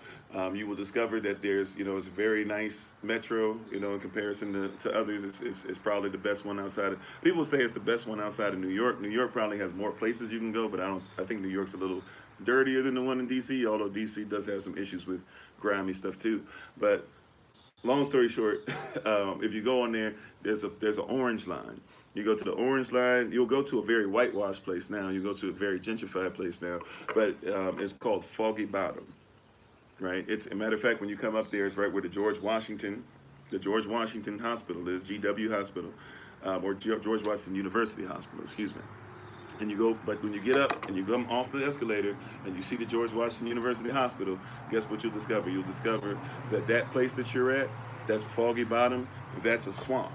you will discover that there's, it's a very nice metro, in comparison to others. It's probably the best one outside of, people say it's the best one outside of New York. New York probably has more places you can go, but I think New York's a little dirtier than the one in D.C., although D.C. does have some issues with grimy stuff too. But long story short, if you go on there, there's an orange line. You go to the orange line, you'll go to a very whitewashed place now. You go to a very gentrified place now, but it's called Foggy Bottom, right? It's a matter of fact, when you come up there, it's right where the George Washington Hospital is, GW Hospital, or George Washington University Hospital, excuse me. And you go, but when you get up and you come off the escalator and you see the George Washington University Hospital, guess what you'll discover? You'll discover that place that you're at, that's Foggy Bottom, that's a swamp.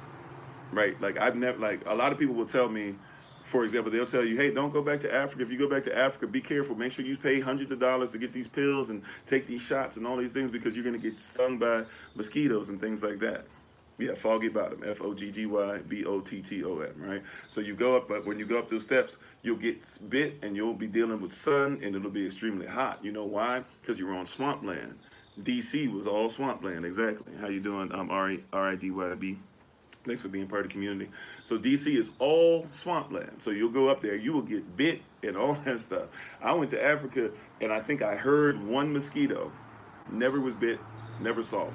right? Like I've never, like a lot of people will tell me, for example, they'll tell you, hey, don't go back to Africa. If you go back to Africa, be careful. Make sure you pay hundreds of dollars to get these pills and take these shots and all these things because you're going to get stung by mosquitoes and things like that. Yeah, foggy bottom, Foggybottom, right? So you go up, but when you go up those steps, you'll get bit and you'll be dealing with sun and it'll be extremely hot. You know why? Because you're on swampland. DC was all swampland, exactly. How you doing? I'm RIDYB. Thanks for being part of the community. So DC is all swampland. So you'll go up there, you will get bit and all that stuff. I went to Africa and I think I heard one mosquito. Never was bit, never saw one.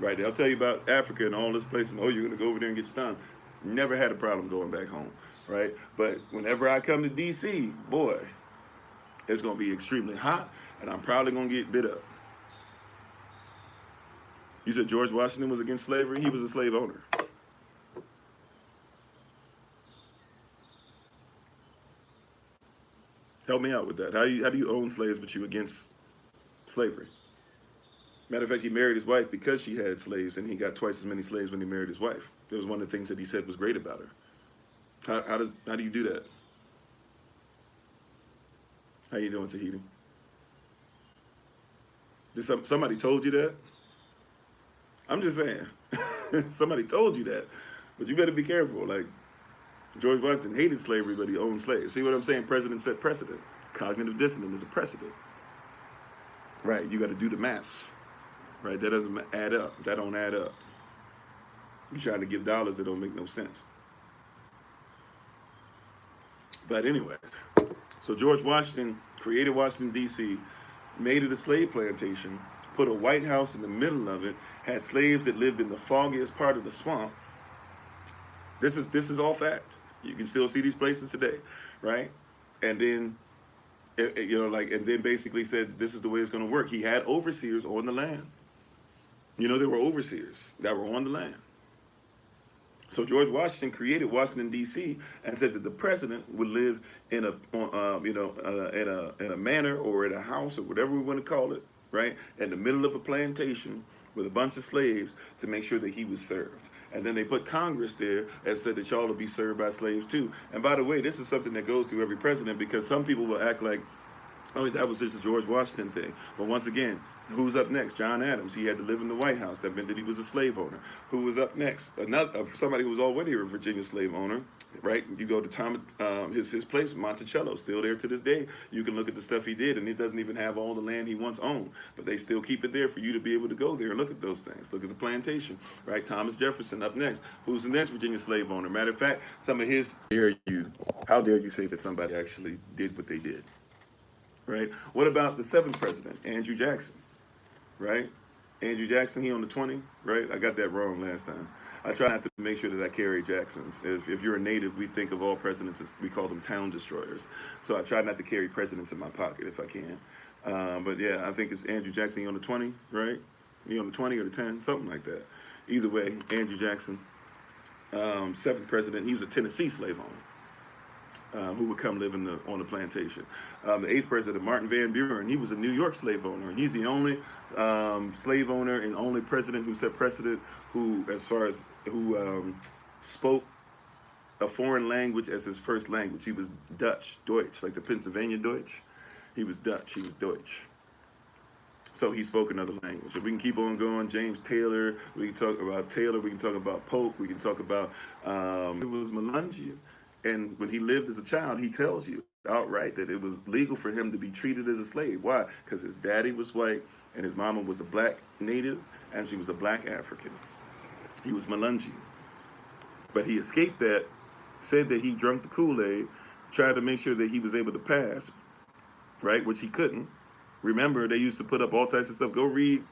Right? They'll tell you about Africa and all this place and oh, you're gonna go over there and get stung. Never had a problem going back home. Right? But whenever I come to DC, boy, it's gonna be extremely hot and I'm probably gonna get bit up. You said George Washington was against slavery? He was a slave owner. Help me out with that. How do you own slaves but you against slavery? Matter of fact, he married his wife because she had slaves, and he got twice as many slaves when he married his wife. That was one of the things that he said was great about her. How do you do that? How you doing, Tahiti? Somebody told you that? I'm just saying. Somebody told you that, but you better be careful. Like George Washington hated slavery, but he owned slaves. See what I'm saying? President set precedent. Cognitive dissonance is a precedent. Right? You got to do the maths. Right? That doesn't add up. That don't add up. You're trying to give dollars that don't make no sense. But anyway, so George Washington created Washington, D.C., made it a slave plantation, put a White House in the middle of it, had slaves that lived in the foggiest part of the swamp. This is all fact. You can still see these places today, right? And then, and then basically said this is the way it's going to work. He had overseers on the land. There were overseers that were on the land. So George Washington created Washington D.C. and said that the president would live in a manor or in a house or whatever we want to call it, right, in the middle of a plantation with a bunch of slaves to make sure that he was served. And then they put Congress there and said that y'all will be served by slaves too. And by the way, this is something that goes through every president because some people will act like, oh, that was just a George Washington thing. But once again, who's up next? John Adams. He had to live in the White House. That meant that he was a slave owner. Who was up next? Somebody who was already a Virginia slave owner, right? You go to his place, Monticello, still there to this day. You can look at the stuff he did, and it doesn't even have all the land he once owned. But they still keep it there for you to be able to go there and look at those things. Look at the plantation, right? Thomas Jefferson up next. Who's the next Virginia slave owner? Matter of fact, some of his, how dare you say that somebody actually did what they did? Right? What about the seventh president, Andrew Jackson? Right? Andrew Jackson, he on the 20, right? I got that wrong last time. I try not to make sure that I carry Jacksons. If you're a native, we think of all presidents as, we call them town destroyers. So I try not to carry presidents in my pocket if I can. But yeah, I think it's Andrew Jackson, he on the 20, right? He on the 20 or the 10, something like that. Either way, Andrew Jackson, seventh president, he was a Tennessee slave owner. Who would come live on the plantation. The eighth president, Martin Van Buren, he was a New York slave owner. He's the only slave owner and only president who set precedent who spoke a foreign language as his first language. He was Dutch, Deutsch, like the Pennsylvania Deutsch. He was Dutch, he was Deutsch. So he spoke another language. So we can keep on going. James Taylor, we can talk about Taylor, we can talk about Polk, we can talk about, it was Melungeon. And when he lived as a child, he tells you outright that it was legal for him to be treated as a slave. Why? Because his daddy was white and his mama was a black native and she was a black African. He was Melungeon. But he escaped that, said that he drank the Kool-Aid, tried to make sure that he was able to pass, right, which he couldn't. Remember, they used to put up all types of stuff. Go read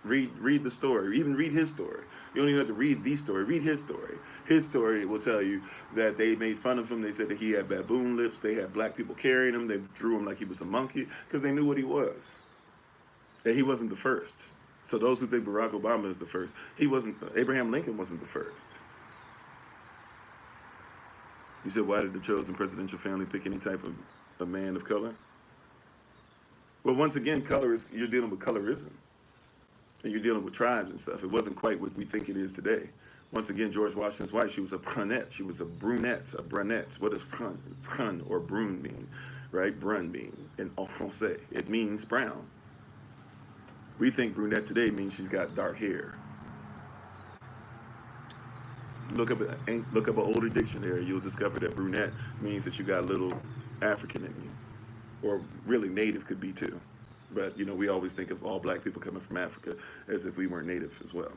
the story, even read his story. You don't even have to read the story, read his story. His story will tell you that they made fun of him. They said that he had baboon lips. They had black people carrying him. They drew him like he was a monkey because they knew what he was. And he wasn't the first. So those who think Barack Obama is the first, he wasn't. Abraham Lincoln wasn't the first. You said, why did the chosen presidential family pick any type of a man of color? Well, once again, you're dealing with colorism. And you're dealing with tribes and stuff. It wasn't quite what we think it is today. Once again, George Washington's wife, she was a brunette. She was a brunette, a brunette. What does brun or brune mean, right? Brun mean in français. It means brown. We think brunette today means she's got dark hair. Look up an older dictionary. You'll discover that brunette means that you got a little African in you, or really native could be too. But we always think of all black people coming from Africa as if we weren't native as well.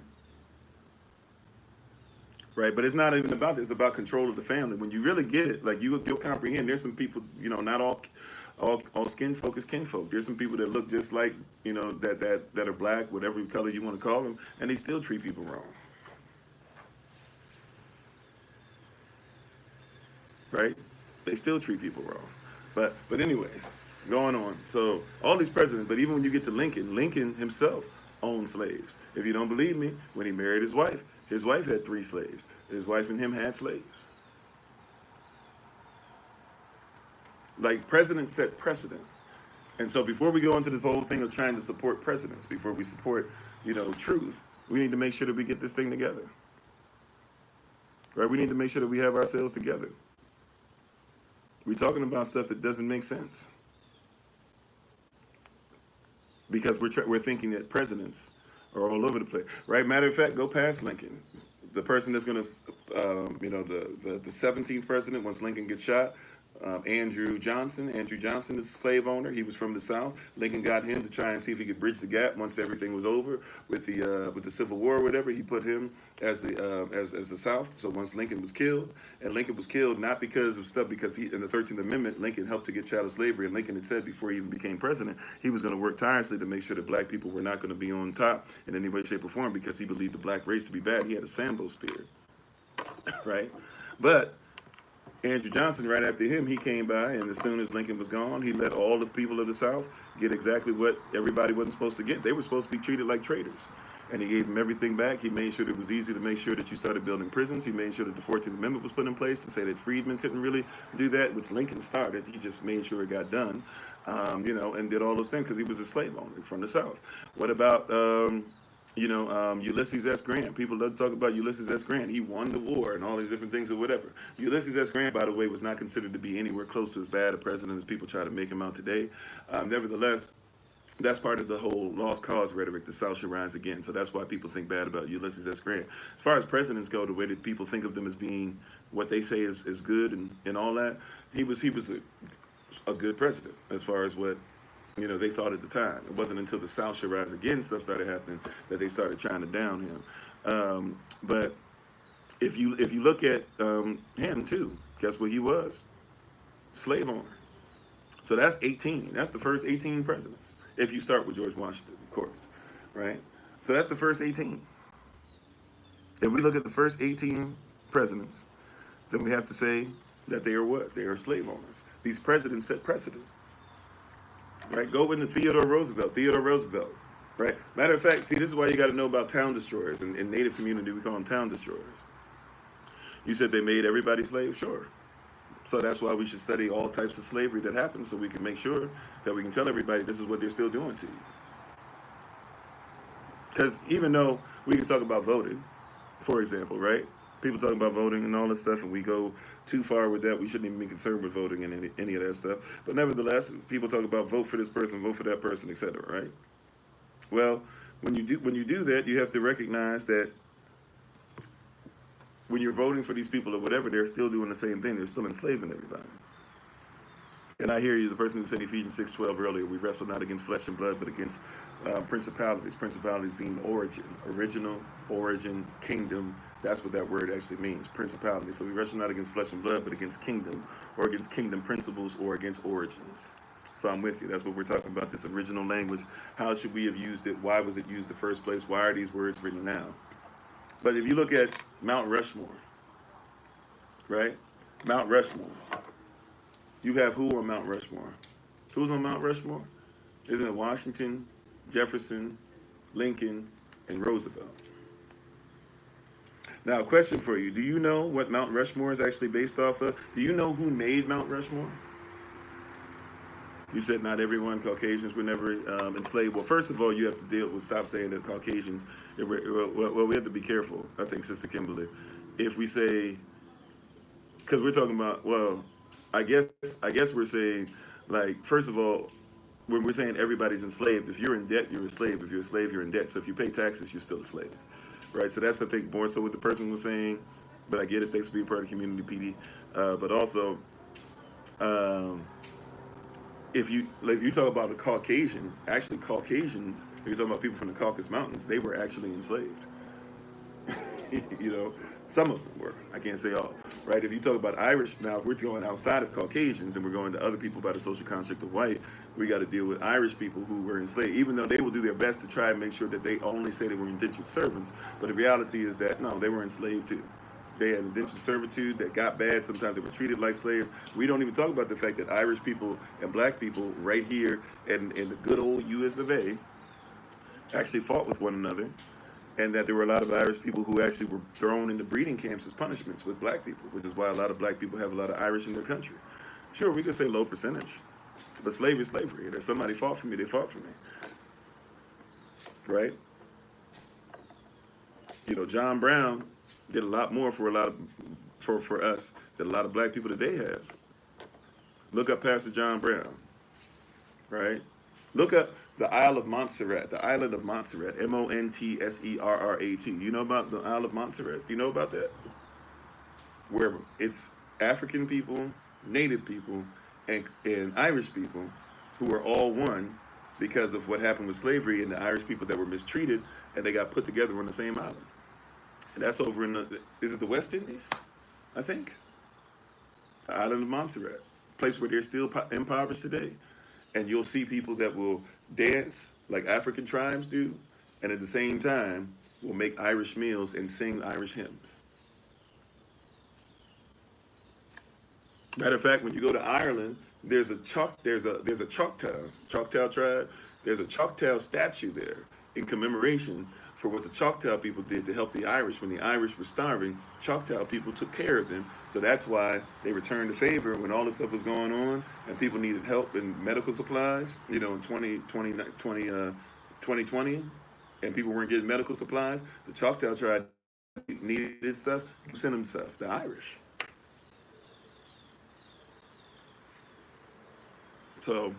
Right, but it's not even about this. It's about control of the family. When you really get it, like you'll comprehend. There's some people, not all skin folk is kinfolk. There's some people that look just like, that are black, whatever color you want to call them, and they still treat people wrong. Right? They still treat people wrong. But anyways, going on. So all these presidents, but even when you get to Lincoln himself owned slaves. If you don't believe me, when he married his wife had 3 slaves. His wife and him had slaves. Like, presidents set precedent. And so before we go into this whole thing of trying to support presidents, before we support, truth, we need to make sure that we get this thing together. Right? We need to make sure that we have ourselves together. We're talking about stuff that doesn't make sense. Because we're thinking that presidents are all over the place, right? Matter of fact, go past Lincoln. The person that's going to, the 17th president, once Lincoln gets shot, Andrew Johnson. Andrew Johnson is a slave owner. He was from the South. Lincoln got him to try and see if he could bridge the gap once everything was over with the Civil War or whatever. He put him as the South. So once Lincoln was killed, and Lincoln was killed not because of stuff, because he in the 13th Amendment, Lincoln helped to get chattel slavery, and Lincoln had said before he even became president, he was going to work tirelessly to make sure that black people were not going to be on top in any way, shape, or form because he believed the black race to be bad. He had a Sambo spear, right? But Andrew Johnson, right after him, he came by, and as soon as Lincoln was gone, he let all the people of the South get exactly what everybody wasn't supposed to get. They were supposed to be treated like traitors. And he gave them everything back. He made sure that it was easy to make sure that you started building prisons. He made sure that the 14th Amendment was put in place to say that freedmen couldn't really do that, which Lincoln started. He just made sure it got done, and did all those things because he was a slave owner from the South. What about Ulysses S. Grant? People love to talk about Ulysses S. Grant. He won the war and all these different things or whatever. Ulysses S. Grant, by the way, was not considered to be anywhere close to as bad a president as people try to make him out today. Nevertheless, that's part of the whole lost cause rhetoric. The South should rise again. So that's why people think bad about Ulysses S. Grant. As far as presidents go, the way that people think of them as being what they say is good and all that, he was a good president as far as what they thought at the time. It wasn't until the South should rise again stuff started happening that they started trying to down him. But if you look at him too, guess what he was? Slave owner. So that's 18. That's the first 18 presidents. If you start with George Washington, of course, right? So that's the first 18. If we look at the first 18 presidents, then we have to say that they are what? They are slave owners. These presidents set precedent. Right? Go into Theodore Roosevelt, right? Matter of fact, see, this is why you got to know about town destroyers. In Native community, we call them town destroyers. You said they made everybody slaves? Sure. So that's why we should study all types of slavery that happened so we can make sure that we can tell everybody this is what they're still doing to you. Because even though we can talk about voting, for example, right? People talk about voting and all this stuff, and we go too far with that. We shouldn't even be concerned with voting and any of that stuff. But nevertheless, people talk about vote for this person, vote for that person, etc. Right? Well, when you do that, you have to recognize that when you're voting for these people or whatever, they're still doing the same thing. They're still enslaving everybody. And I hear you, the person who said Ephesians 6:12 earlier, we wrestle not against flesh and blood, but against principalities. Principalities being origin, original, origin, kingdom. That's what that word actually means, principality. So we wrestle not against flesh and blood, but against kingdom, or against kingdom principles, or against origins. So I'm with you. That's what we're talking about, this original language. How should we have used it? Why was it used in the first place? Why are these words written now? But if you look at Mount Rushmore, right? Mount Rushmore. You have who on Mount Rushmore? Who's on Mount Rushmore? Isn't it Washington, Jefferson, Lincoln, and Roosevelt? Now, a question for you. Do you know what Mount Rushmore is actually based off of? Do you know who made Mount Rushmore? You said not everyone, Caucasians were never enslaved. Well, first of all, you have to stop saying that Caucasians, well, we have to be careful, I think, Sister Kimberly. If we say, because we're talking about, well, I guess, I guess we're saying, like, first of all, when we're saying everybody's enslaved, if you're in debt, you're a slave. If you're a slave, you're in debt. So if you pay taxes, you're still a slave, right? So that's, I think, more so what the person was saying. But I get it. Thanks for being part of the community, PD. But also, um, if you talk about a Caucasian, actually Caucasians, if you're talking about people from the Caucasus Mountains, they were actually enslaved. You know, some of them were. I can't say all, right? If you talk about Irish, now if we're going outside of Caucasians and we're going to other people by the social construct of white, we got to deal with Irish people who were enslaved, even though they will do their best to try and make sure that they only say they were indentured servants. But the reality is that, no, they were enslaved too. They had indentured servitude that got bad. Sometimes they were treated like slaves. We don't even talk about the fact that Irish people and black people right here in the good old US of A actually fought with one another, and that there were a lot of Irish people who actually were thrown into breeding camps as punishments with black people, which is why a lot of black people have a lot of Irish in their country. Sure, we could say low percentage, but slavery is slavery. And if somebody fought for me, they fought for me, right? You know, John Brown did a lot more for a lot of for us than a lot of black people today have. Look up Pastor John Brown, right? Look up the Isle of Montserrat, the island of Montserrat, Montserrat. You know about the Isle of Montserrat? Do you know about that? Where it's African people, Native people, and Irish people who are all one because of what happened with slavery and the Irish people that were mistreated and they got put together on the same island. And that's over in is it the West Indies? I think. The island of Montserrat, place where they're still impoverished today. And you'll see people that will dance like African tribes do, and at the same time will make Irish meals and sing Irish hymns. Matter of fact, when you go to Ireland, there's a Choctaw tribe. There's a Choctaw statue there in commemoration for what the Choctaw people did to help the Irish. When the Irish were starving, Choctaw people took care of them. So that's why they returned the favor when all this stuff was going on and people needed help in medical supplies, you know, in 2020, and people weren't getting medical supplies. The Choctaw tribe needed stuff, sent them stuff, the Irish. So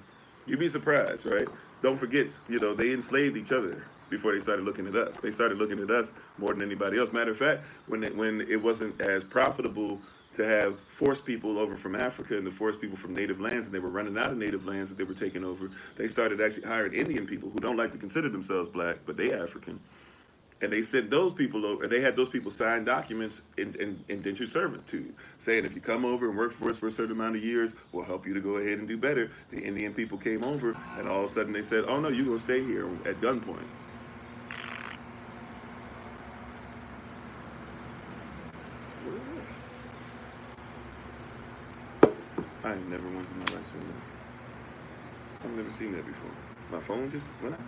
you'd be surprised, right? Don't forget, you know, they enslaved each other before they started looking at us. They started looking at us more than anybody else. Matter of fact, when it wasn't as profitable to have forced people over from Africa and to force people from native lands, and they were running out of native lands that they were taking over, they started actually hiring Indian people who don't like to consider themselves black, but they African. And they sent those people over, and they had those people sign documents in indentured servitude, saying if you come over and work for us for a certain amount of years, we'll help you to go ahead and do better. The Indian people came over, and all of a sudden they said, oh no, you're going to stay here at gunpoint. What is this? I've never once in my life seen this. I've never seen that before. My phone just went out.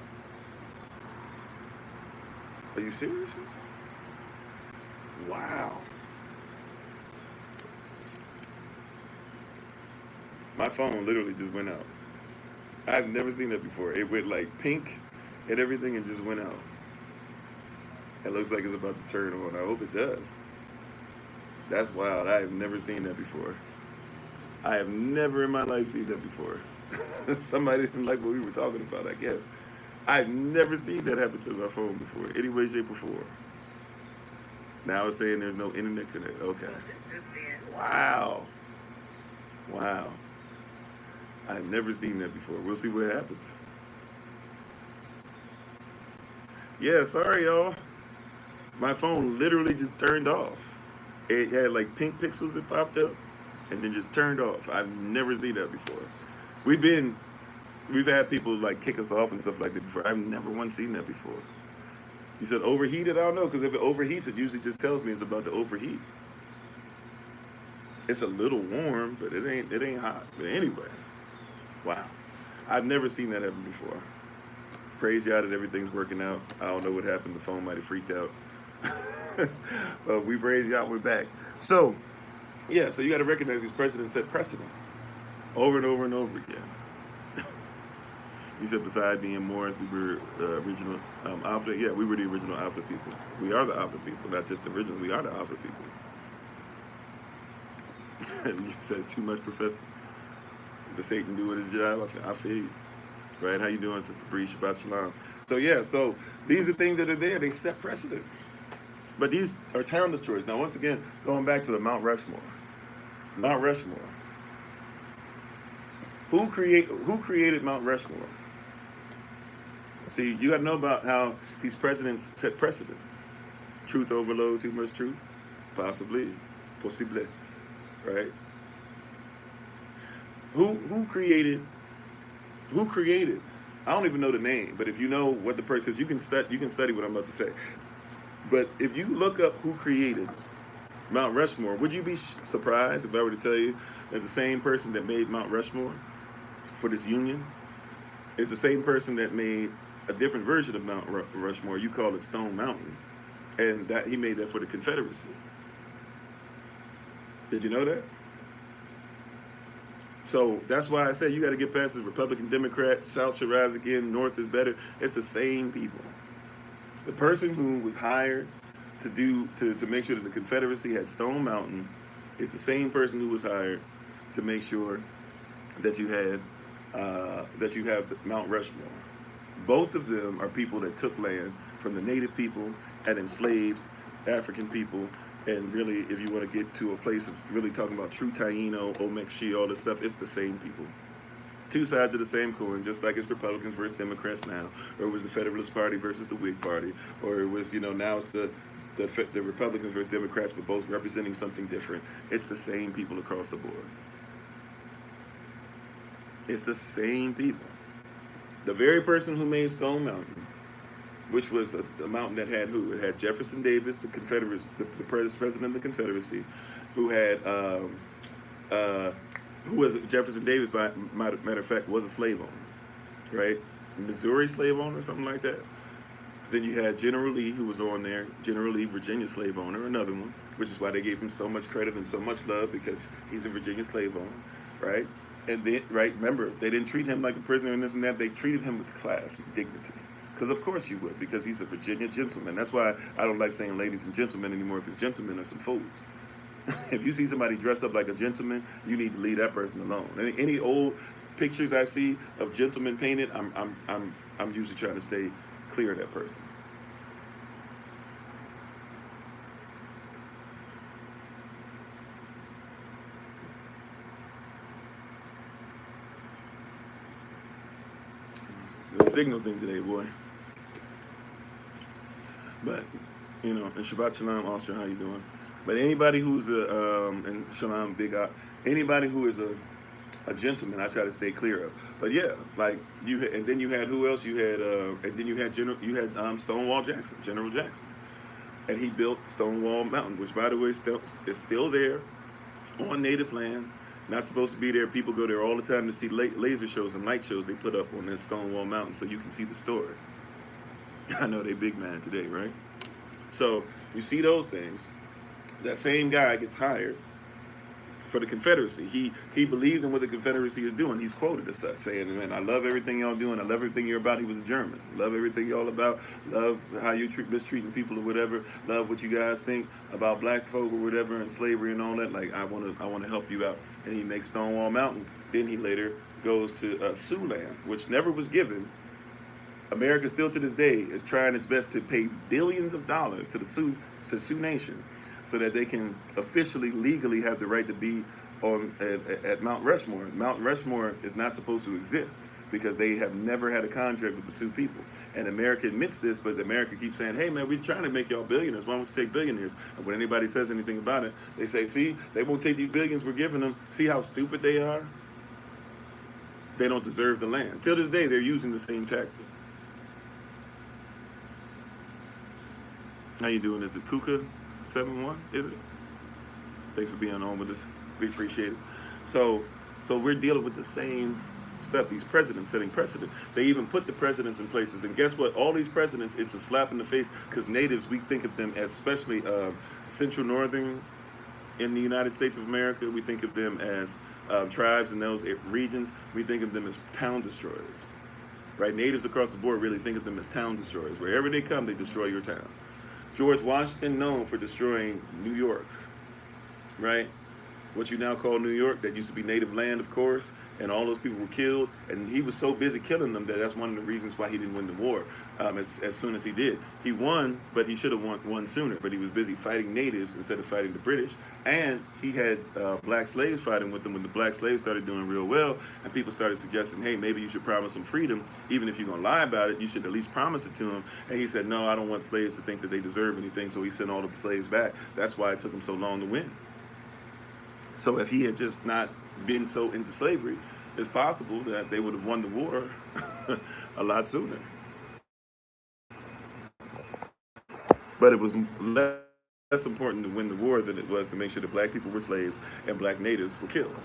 Are you serious? Wow. My phone literally just went out. I've never seen that before. It went like pink and everything and just went out. It looks like it's about to turn on. I hope it does. That's wild. I have never seen that before. I have never in my life seen that before. Somebody didn't like what we were talking about, I guess. I've never seen that happen to my phone before, any way, shape, or form. Now it's saying there's no internet connection. Okay. Wow. Wow. I've never seen that before. We'll see what happens. Yeah, sorry, y'all. My phone literally just turned off. It had like pink pixels that popped up and then just turned off. I've never seen that before. We've had people like kick us off and stuff like that before. I've never once seen that before. You said overheated? I don't know, because if it overheats, it usually just tells me it's about to overheat. It's a little warm, but it ain't hot. But anyways, wow. I've never seen that happen before. Praise y'all that everything's working out. I don't know what happened. The phone might have freaked out. But we praise y'all, we're back. So, yeah, so you got to recognize these presidents set precedent over and over and over again. You said beside being Moors, we were original Alpha. Yeah, we were the original Alpha people. We are the Alpha people, not just the original. We are the Alpha people. You said it's too much, Professor. The Satan doing his job. I feel you. Right? How you doing, Sister Bree? Shabbat Shalom. So yeah, so these are things that are there. They set precedent. But these are town destroyers. Now, once again, going back to the Mount Rushmore. Mount Rushmore. Who created Mount Rushmore? See, you got to know about how these presidents set precedent. Truth overload, too much truth? Possibly. Possible. Right? Who created? I don't even know the name, but if you know what the person, because you can study what I'm about to say. But if you look up who created Mount Rushmore, would you be surprised if I were to tell you that the same person that made Mount Rushmore for this union is the same person that made a different version of Mount Rushmore? You call it Stone Mountain, and that he made that for the Confederacy. Did you know that? So that's why I say you got to get past this Republican, Democrat, South should rise again, North is better. It's the same people. The person who was hired to make sure that the Confederacy had Stone Mountain is the same person who was hired to make sure that you have the Mount Rushmore. Both of them are people that took land from the native people and enslaved African people. And really, if you want to get to a place of really talking about true Taino, Omekshi, all this stuff, it's the same people. Two sides of the same coin, just like it's Republicans versus Democrats now, or it was the Federalist Party versus the Whig Party, or it was, now it's the Republicans versus Democrats, but both representing something different. It's the same people across the board. It's the same people. The very person who made Stone Mountain, which was a mountain that had who? It had Jefferson Davis, the Confederacy, the president of the Confederacy, who had who was Jefferson Davis, by matter of fact, was a slave owner, right? Missouri slave owner, something like that. Then you had General Lee, who was on there, General Lee, Virginia slave owner, another one, which is why they gave him so much credit and so much love, because he's a Virginia slave owner, right? And then, right, remember, they didn't treat him like a prisoner and this and that. They treated him with class and dignity. Because of course you would, because he's a Virginia gentleman. That's why I don't like saying ladies and gentlemen anymore, because gentlemen are some fools. If you see somebody dressed up like a gentleman, you need to leave that person alone. Any old pictures I see of gentlemen painted, I'm usually trying to stay clear of that person. The signal thing today, boy. But, and Shabbat Shalom, Austria, how you doing? But anybody who's and Shalom, Big Op, anybody who is a gentleman, I try to stay clear of. But yeah, like and then you had who else? You had, and then you had Stonewall Jackson, General Jackson. And he built Stonewall Mountain, which by the way, is still there on native land. Not supposed to be there. People go there all the time to see laser shows and light shows they put up on that Stonewall Mountain so you can see the story. I know they big man today, right? So you see those things. That same guy gets hired for the Confederacy. He believed in what the Confederacy is doing. He's quoted as such, saying, "Man, I love everything y'all doing. I love everything you're about." He was a German. Love everything y'all about. Love how you mistreating people or whatever. Love what you guys think about black folk or whatever and slavery and all that. Like I want to help you out. And he makes Stonewall Mountain. Then he later goes to Sioux land, which never was given. America still to this day is trying its best to pay billions of dollars to the Sioux Nation, so that they can officially, legally have the right to be on at Mount Rushmore. Mount Rushmore is not supposed to exist because they have never had a contract with the Sioux people. And America admits this, but America keeps saying, "Hey man, we're trying to make y'all billionaires. Why don't you take billionaires?" And when anybody says anything about it, they say, "See, they won't take these billions we're giving them. See how stupid they are? They don't deserve the land." Till this day, they're using the same tactic. How you doing? Is it Kuka71? Is it? Thanks for being on with us. We appreciate it. So we're dealing with the same stuff. These presidents setting precedent. They even put the presidents in places. And guess what? All these presidents, it's a slap in the face, because natives, we think of them as, especially central northern in the United States of America, we think of them as tribes in those regions. We think of them as town destroyers. right? Natives across the board really think of them as town destroyers. Wherever they come, they destroy your town. George Washington, known for destroying New York, right? What you now call New York, that used to be native land, of course, and all those people were killed. And he was so busy killing them that that's one of the reasons why he didn't win the war as soon as he did. He won, but he should have won sooner. But he was busy fighting natives instead of fighting the British. And he had black slaves fighting with them when the black slaves started doing real well. And people started suggesting, hey, maybe you should promise them freedom. Even if you're going to lie about it, you should at least promise it to them. And he said, no, I don't want slaves to think that they deserve anything. So he sent all the slaves back. That's why it took him so long to win. So if he had just not been so into slavery, it's possible that they would have won the war a lot sooner. But it was less important to win the war than it was to make sure that black people were slaves and black natives were killed.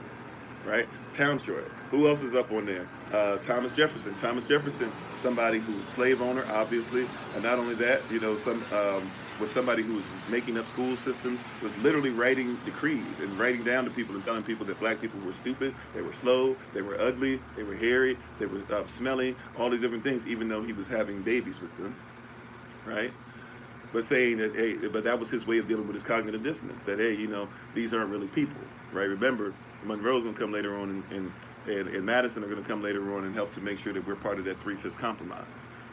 Right? Town destroyer. Who else is up on there? Thomas Jefferson. Thomas Jefferson, somebody who was a slave owner, obviously, and not only that, was somebody who was making up school systems, was literally writing decrees and writing down to people and telling people that black people were stupid, they were slow, they were ugly, they were hairy, they were smelly, all these different things, even though he was having babies with them, right? But saying that, hey, but that was his way of dealing with his cognitive dissonance, that, hey, these aren't really people, right? Remember, Monroe's going to come later on, and Madison are going to come later on and help to make sure that we're part of that three-fifths compromise.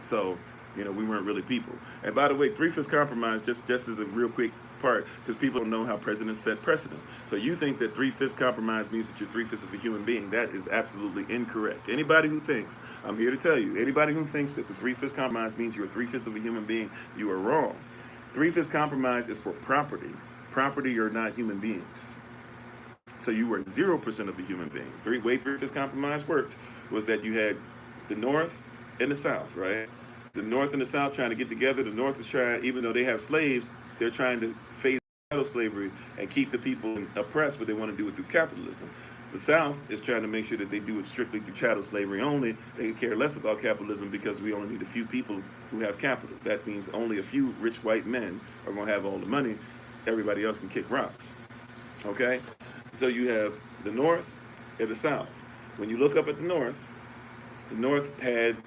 So, we weren't really people. And by the way, three-fifths compromise, just as a real quick part, because people don't know how presidents set precedent. So you think that three-fifths compromise means that you're three-fifths of a human being. That is absolutely incorrect. Anybody who thinks, I'm here to tell you, anybody who thinks that the three-fifths compromise means you're three-fifths of a human being, you are wrong. Three-fifths compromise is for property. Property are not human beings. So you were 0% of a human being. The way three-fifths compromise worked was that you had the North and the South, right? The North and the South trying to get together. The North is trying, even though they have slaves, they're trying to phase out slavery and keep the people oppressed, but they want to do it through capitalism. The South is trying to make sure that they do it strictly through chattel slavery only. They care less about capitalism because we only need a few people who have capital. That means only a few rich white men are going to have all the money. Everybody else can kick rocks. Okay? So you have the North and the South. When you look up at the North had,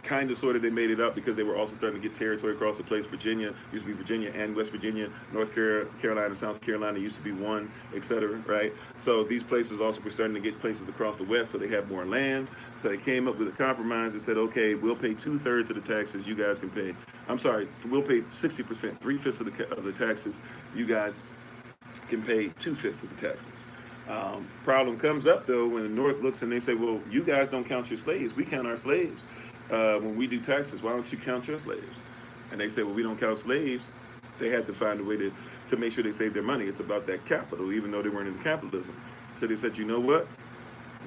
kind of sort of they made it up because they were also starting to get territory across the place. Virginia used to be Virginia and West Virginia, North Carolina, South Carolina used to be one, etc. Right? So these places also were starting to get places across the West, so they have more land. So they came up with a compromise that said, okay, we'll pay 2/3 of the taxes. You guys can pay. I'm sorry, we'll pay 60%, 3/5 of the taxes. You guys can pay 2/5 of the taxes. Problem comes up though when the North looks and they say, well, you guys don't count your slaves. We count our slaves. When we do taxes, why don't you count your slaves? And they say, well, we don't count slaves. They had to find a way to make sure they save their money. It's about that capital, even though they weren't into capitalism. So they said, you know what?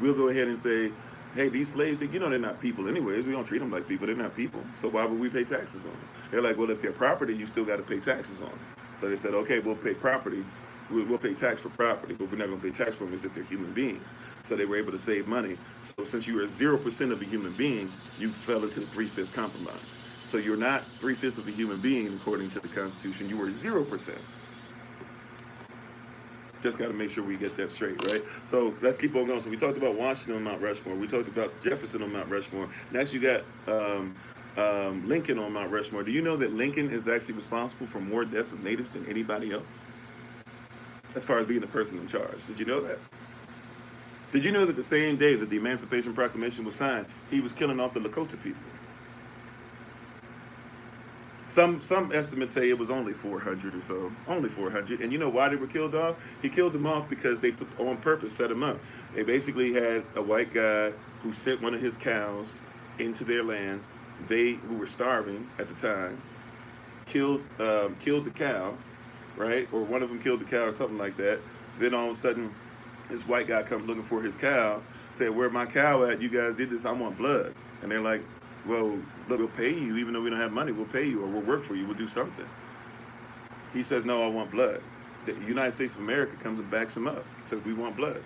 We'll go ahead and say, hey, these slaves, they're not people anyways. We don't treat them like people. They're not people. So why would we pay taxes on them? They're like, well, if they're property, you still got to pay taxes on them. So they said, okay, we'll pay property. We'll pay tax for property, but we're not going to pay tax for them as if they're human beings. So they were able to save money. So since you are 0% of a human being, you fell into the three-fifths compromise. So you're not 3/5 of a human being according to the Constitution. You were 0%. Just got to make sure we get that straight, right? So let's keep on going. So we talked about Washington on Mount Rushmore. We talked about Jefferson on Mount Rushmore. Next you got Lincoln on Mount Rushmore. Do you know that Lincoln is actually responsible for more deaths of natives than anybody else? As far as being the person in charge. Did you know that? Did you know that the same day that the Emancipation Proclamation was signed, he was killing off the Lakota people? Some estimates say it was only 400 or so. Only 400. And you know why they were killed off? He killed them off because they on purpose set them up. They basically had a white guy who sent one of his cows into their land. They, who were starving at the time, killed the cow, right? Or one of them killed the cow or something like that. Then all of a sudden, this white guy comes looking for his cow, said, where's my cow at? You guys did this, I want blood. And they're like, well, look, we'll pay you, even though we don't have money, we'll pay you, or we'll work for you, we'll do something. He says, no, I want blood. The United States of America comes and backs him up, says, we want blood.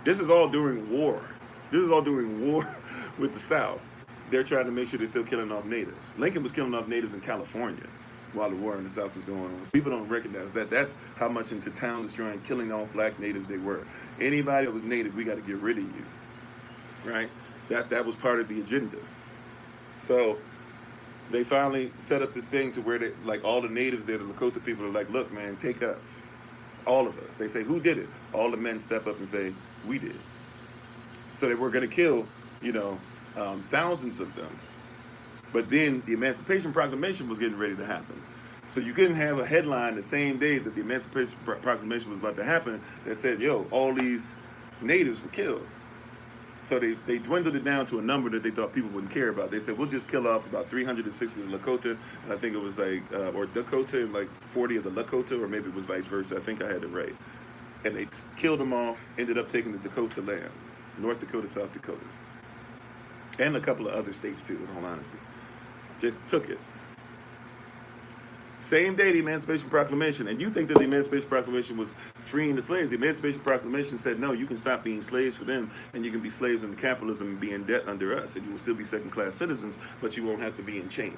This is all during war. This is all during war with the South. They're trying to make sure they're still killing off natives. Lincoln was killing off natives in California while the war in the South was going on. So people don't recognize that. That's how much into town destroying, killing off black natives they were. Anybody that was native, we got to get rid of you, right? That was part of the agenda. So they finally set up this thing to where they, like, all the natives there, the Lakota people are like, look, man, take us, all of us. They say, who did it? All the men step up and say, we did. So they were going to kill, you know, thousands of them. But then the Emancipation Proclamation was getting ready to happen. So you couldn't have a headline the same day that the Emancipation Proclamation was about to happen that said, yo, all these natives were killed. So they dwindled it down to a number that they thought people wouldn't care about. They said, we'll just kill off about 360 of the Lakota, and I think it was like, or Dakota, and like 40 of the Lakota, or maybe it was vice versa. I think I had it right. And they killed them off, ended up taking the Dakota land, North Dakota, South Dakota, and a couple of other states too, in all honesty. Just took it. Same day, the Emancipation Proclamation, and you think that the Emancipation Proclamation was freeing the slaves. The Emancipation Proclamation said, no, you can stop being slaves for them, and you can be slaves under capitalism and be in debt under us, and you will still be second-class citizens, but you won't have to be in chains.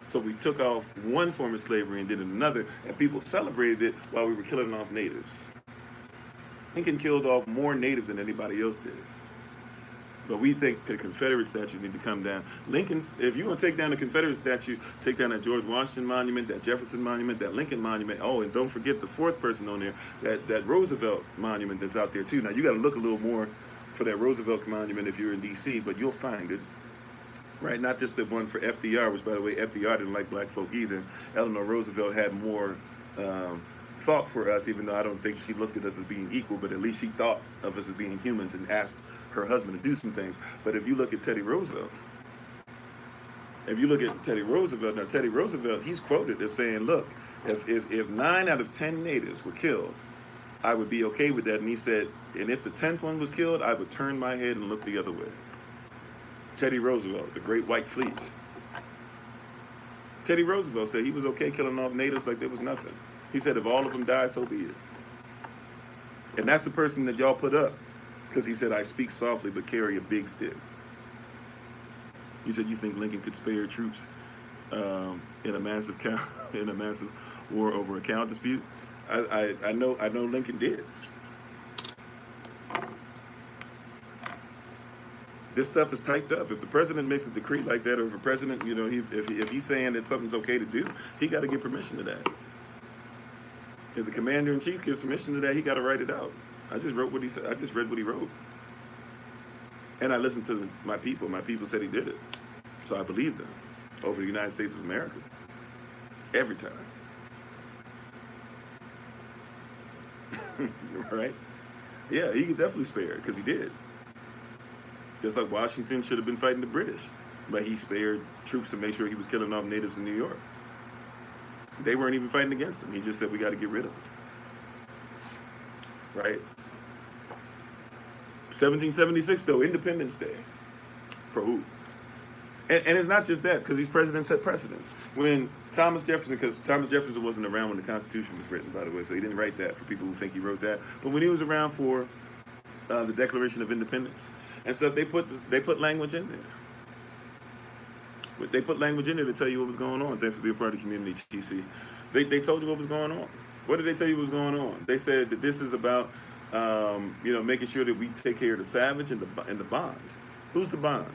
So we took off one form of slavery and did another, and people celebrated it while we were killing off natives. Lincoln killed off more natives than anybody else did. But we think the Confederate statues need to come down. Lincoln's, if you want to take down the Confederate statue, take down that George Washington monument, that Jefferson monument, that Lincoln monument. Oh, and don't forget the fourth person on there, that Roosevelt monument that's out there too. Now, you got to look a little more for that Roosevelt monument if you're in D.C., but you'll find it. Right, not just the one for FDR, which, by the way, FDR didn't like black folk either. Eleanor Roosevelt had more thought for us, even though I don't think she looked at us as being equal, but at least she thought of us as being humans and asked her husband to do some things. But if you look at Teddy Roosevelt, now Teddy Roosevelt, he's quoted as saying, look, if 9 out of 10 natives were killed, I would be okay with that. And he said, and if the 10th one was killed, I would turn my head and look the other way. Teddy Roosevelt, the Great White Fleet. Teddy Roosevelt said he was okay killing off natives like there was nothing. He said, if all of them die, so be it. And that's the person that y'all put up, because he said, I speak softly but carry a big stick. You said you think Lincoln could spare troops in a massive war over a cow dispute? I know Lincoln did. This stuff is typed up. If the president makes a decree like that, or if the president, you know, if he's saying that something's okay to do, he got to get permission to that. If the commander-in-chief gives permission to that, he got to write it out. I just wrote what he said. I just read what he wrote. And I listened to my people. My people said he did it. So I believed them over the United States of America. Every time. Right? Yeah, he could definitely spare it, because he did. Just like Washington should have been fighting the British, but he spared troops to make sure he was killing off natives in New York. They weren't even fighting against him. He just said, we got to get rid of them. Right? 1776, though, Independence Day. For who? And it's not just that, because these presidents set precedents. When Thomas Jefferson, because Thomas Jefferson wasn't around when the Constitution was written, by the way, so he didn't write that for people who think he wrote that. But when he was around for the Declaration of Independence and stuff, they put language in there. They put language in there to tell you what was going on. Thanks for being part of the community, TC. They told you what was going on. What did they tell you was going on? They said that this is about, making sure that we take care of the savage and the bond. Who's the bond?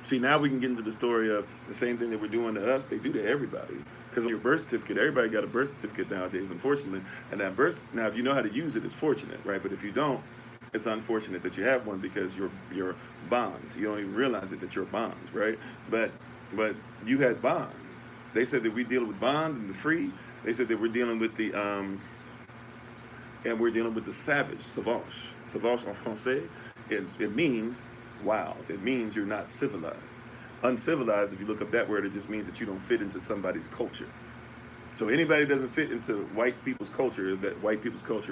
See, now we can get into the story of the same thing that we're doing to us, they do to everybody. Because on your birth certificate, everybody got a birth certificate nowadays, unfortunately. And that now, if you know how to use it, it's fortunate, right? But if you don't, it's unfortunate that you have one, because you're bond. You don't even realize it, that you're a bond, right? But you had bonds. They said that we deal with bond and the free. They said that we're dealing with the savage, sauvage. Sauvage en français, it means wild. It means you're not civilized. Uncivilized, if you look up that word, it just means that you don't fit into somebody's culture. So anybody who doesn't fit into white people's culture at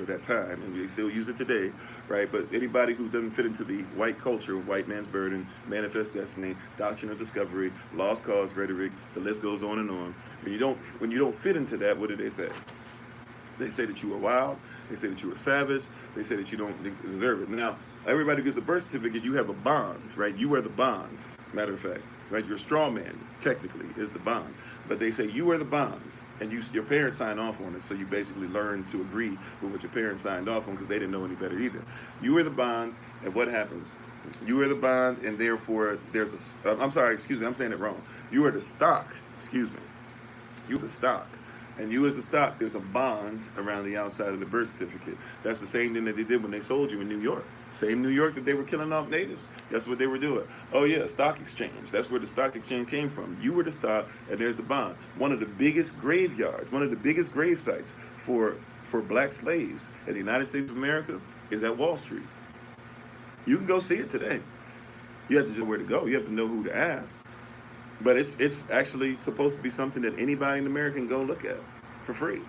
that time, and we still use it today, right? But anybody who doesn't fit into the white culture, white man's burden, manifest destiny, doctrine of discovery, lost cause rhetoric, the list goes on and on. When you don't fit into that, what do they say? They say that you are wild. They say that you are savage. They say that you don't deserve it. Now, everybody who gets a birth certificate, you have a bond, right? You are the bond, matter of fact, right? Your straw man, technically, is the bond. But they say you are the bond, and your parents signed off on it, so you basically learn to agree with what your parents signed off on, because they didn't know any better either. You are the bond, and what happens? You are the bond, and therefore there's a. I'm sorry, excuse me, I'm saying it wrong. You are the stock. Excuse me. You the stock. And you as the stock, there's a bond around the outside of the birth certificate. That's the same thing that they did when they sold you in New York. Same New York that they were killing off natives. That's what they were doing. Oh yeah, stock exchange. That's where the stock exchange came from. You were the stock, and there's the bond. One of the biggest graveyards, one of the biggest grave sites for black slaves in the United States of America is at Wall Street. You can go see it today. You have to just know where to go. You have to know who to ask. But it's actually supposed to be something that anybody in America can go look at for free.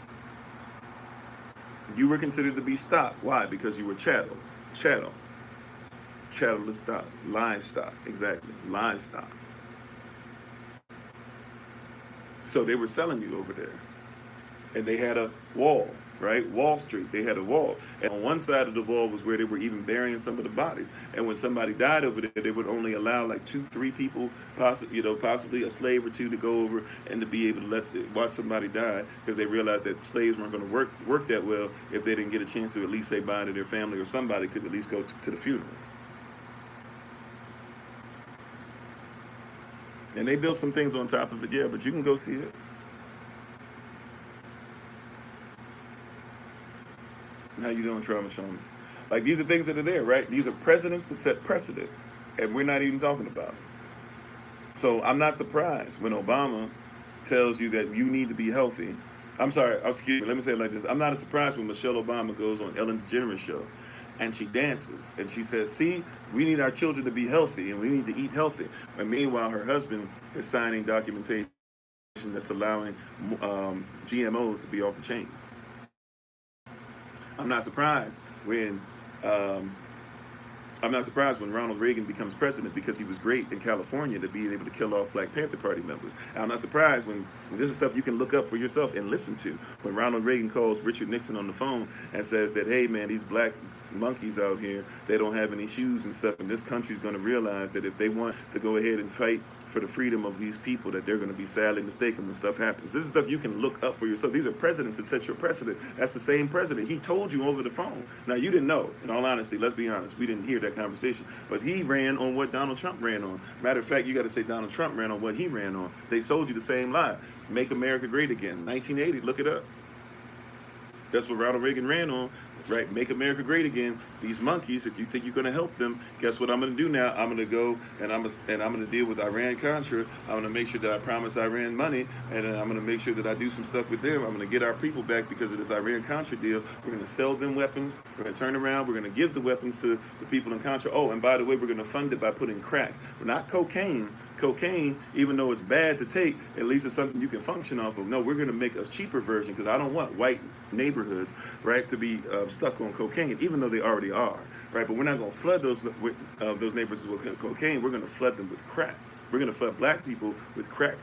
You were considered to be stock. Why? Because you were chattel. Chattel. Chattel is stock. Livestock. Exactly. Livestock. So they were selling you over there. And they had a wall, right? Wall Street. They had a wall. And on one side of the wall was where they were even burying some of the bodies. And when somebody died over there, they would only allow like 2-3 people, possibly a slave or two, to go over and to be able to watch somebody die, because they realized that slaves weren't going to work that well if they didn't get a chance to at least say bye to their family, or somebody could at least go to the funeral. And they built some things on top of it, yeah, but you can go see it. How you doing, Trauma Showman? Like, these are things that are there, right? These are precedents that set precedent, and we're not even talking about it. So I'm not surprised when Obama tells you that you need to be healthy. I'm sorry, excuse me, let me say it like this. I'm not surprised when Michelle Obama goes on Ellen DeGeneres show and she dances and she says, see, we need our children to be healthy and we need to eat healthy. And meanwhile, her husband is signing documentation that's allowing GMOs to be off the chain. I'm not surprised when Ronald Reagan becomes president, because he was great in California to be able to kill off Black Panther Party members. And I'm not surprised when this is stuff you can look up for yourself and listen to. When Ronald Reagan calls Richard Nixon on the phone and says that, hey man, these black monkeys out here, they don't have any shoes and stuff, and this country's going to realize that if they want to go ahead and fight for the freedom of these people, that they're going to be sadly mistaken when stuff happens. This is stuff you can look up for yourself. These are presidents that set your precedent. That's the same president. He told you over the phone. Now, you didn't know. In all honesty, let's be honest, we didn't hear that conversation. But he ran on what Donald Trump ran on. Matter of fact, you got to say Donald Trump ran on what he ran on. They sold you the same lie. Make America great again. 1980, look it up. That's what Ronald Reagan ran on, right? Make America great again. These monkeys, if you think you're going to help them, guess what I'm going to do now? I'm going to go and I'm going to deal with Iran-Contra. I'm going to make sure that I promise Iran money, and then I'm going to make sure that I do some stuff with them. I'm going to get our people back because of this Iran-Contra deal. We're going to sell them weapons. We're going to turn around. We're going to give the weapons to the people in Contra. Oh, and by the way, we're going to fund it by putting crack, not cocaine. Cocaine, even though it's bad to take, at least it's something you can function off of. No, we're going to make a cheaper version, because I don't want white neighborhoods, right, to be stuck on cocaine, even though they already are, right? But we're not going to flood those neighborhoods with cocaine. We're going to flood them with crack. We're going to flood black people with crack,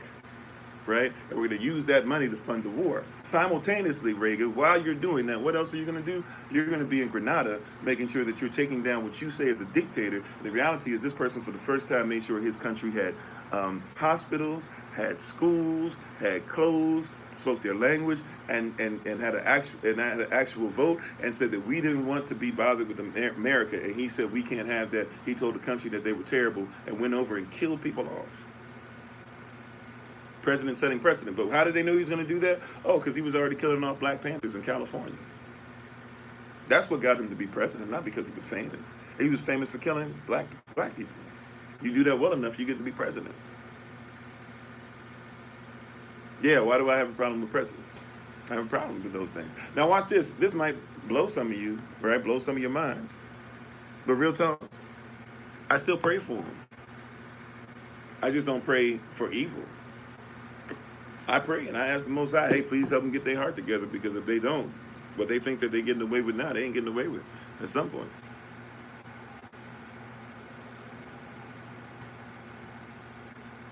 right? And we're going to use that money to fund the war. Simultaneously, Reagan, while you're doing that, what else are you going to do? You're going to be in Grenada, making sure that you're taking down what you say is a dictator. And the reality is, this person for the first time made sure his country had hospitals, had schools, had clothes, spoke their language, and had an actual vote, and said that we didn't want to be bothered with America. And he said we can't have that. He told the country that they were terrible and went over and killed people off. President setting precedent. But how did they know he was going to do that? Oh, because he was already killing off Black Panthers in California. That's what got him to be president, not because he was famous. He was famous for killing black people. You do that well enough, you get to be president. Yeah, why do I have a problem with presidents? I have a problem with those things. Now watch this. This might blow some of you, right? Blow some of your minds. But real talk, I still pray for them. I just don't pray for evil. I pray and I ask the Most High, hey, please help them get their heart together, because if they don't, what they think that they're getting away with now, they ain't getting away with at some point.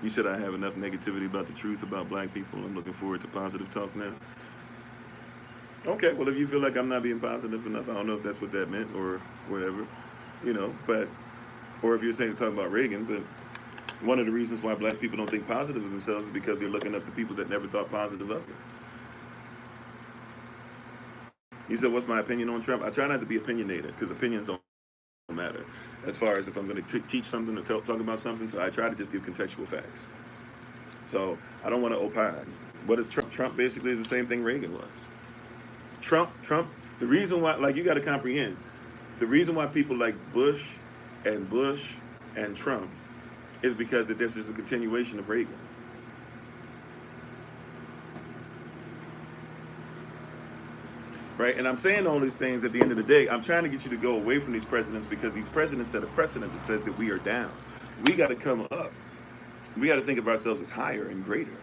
You said I have enough negativity about the truth about black people. I'm looking forward to positive talk now. Okay, well, if you feel like I'm not being positive enough, I don't know if that's what that meant or whatever, but, or if you're saying talking about Reagan, but one of the reasons why black people don't think positive of themselves is because they're looking up to people that never thought positive of them. You said, what's my opinion on Trump? I try not to be opinionated, because opinions don't matter. as far as if I'm going to teach something or talk about something. So I try to just give contextual facts. So I don't want to opine. What is Trump? Trump basically is the same thing Reagan was. Trump. The reason why, like, you got to comprehend, the reason why people like Bush and Trump is because this is a continuation of Reagan. Right? And I'm saying all these things at the end of the day. I'm trying to get you to go away from these presidents because these presidents set a precedent that says that we are down. We got to come up. We got to think of ourselves as higher and greater.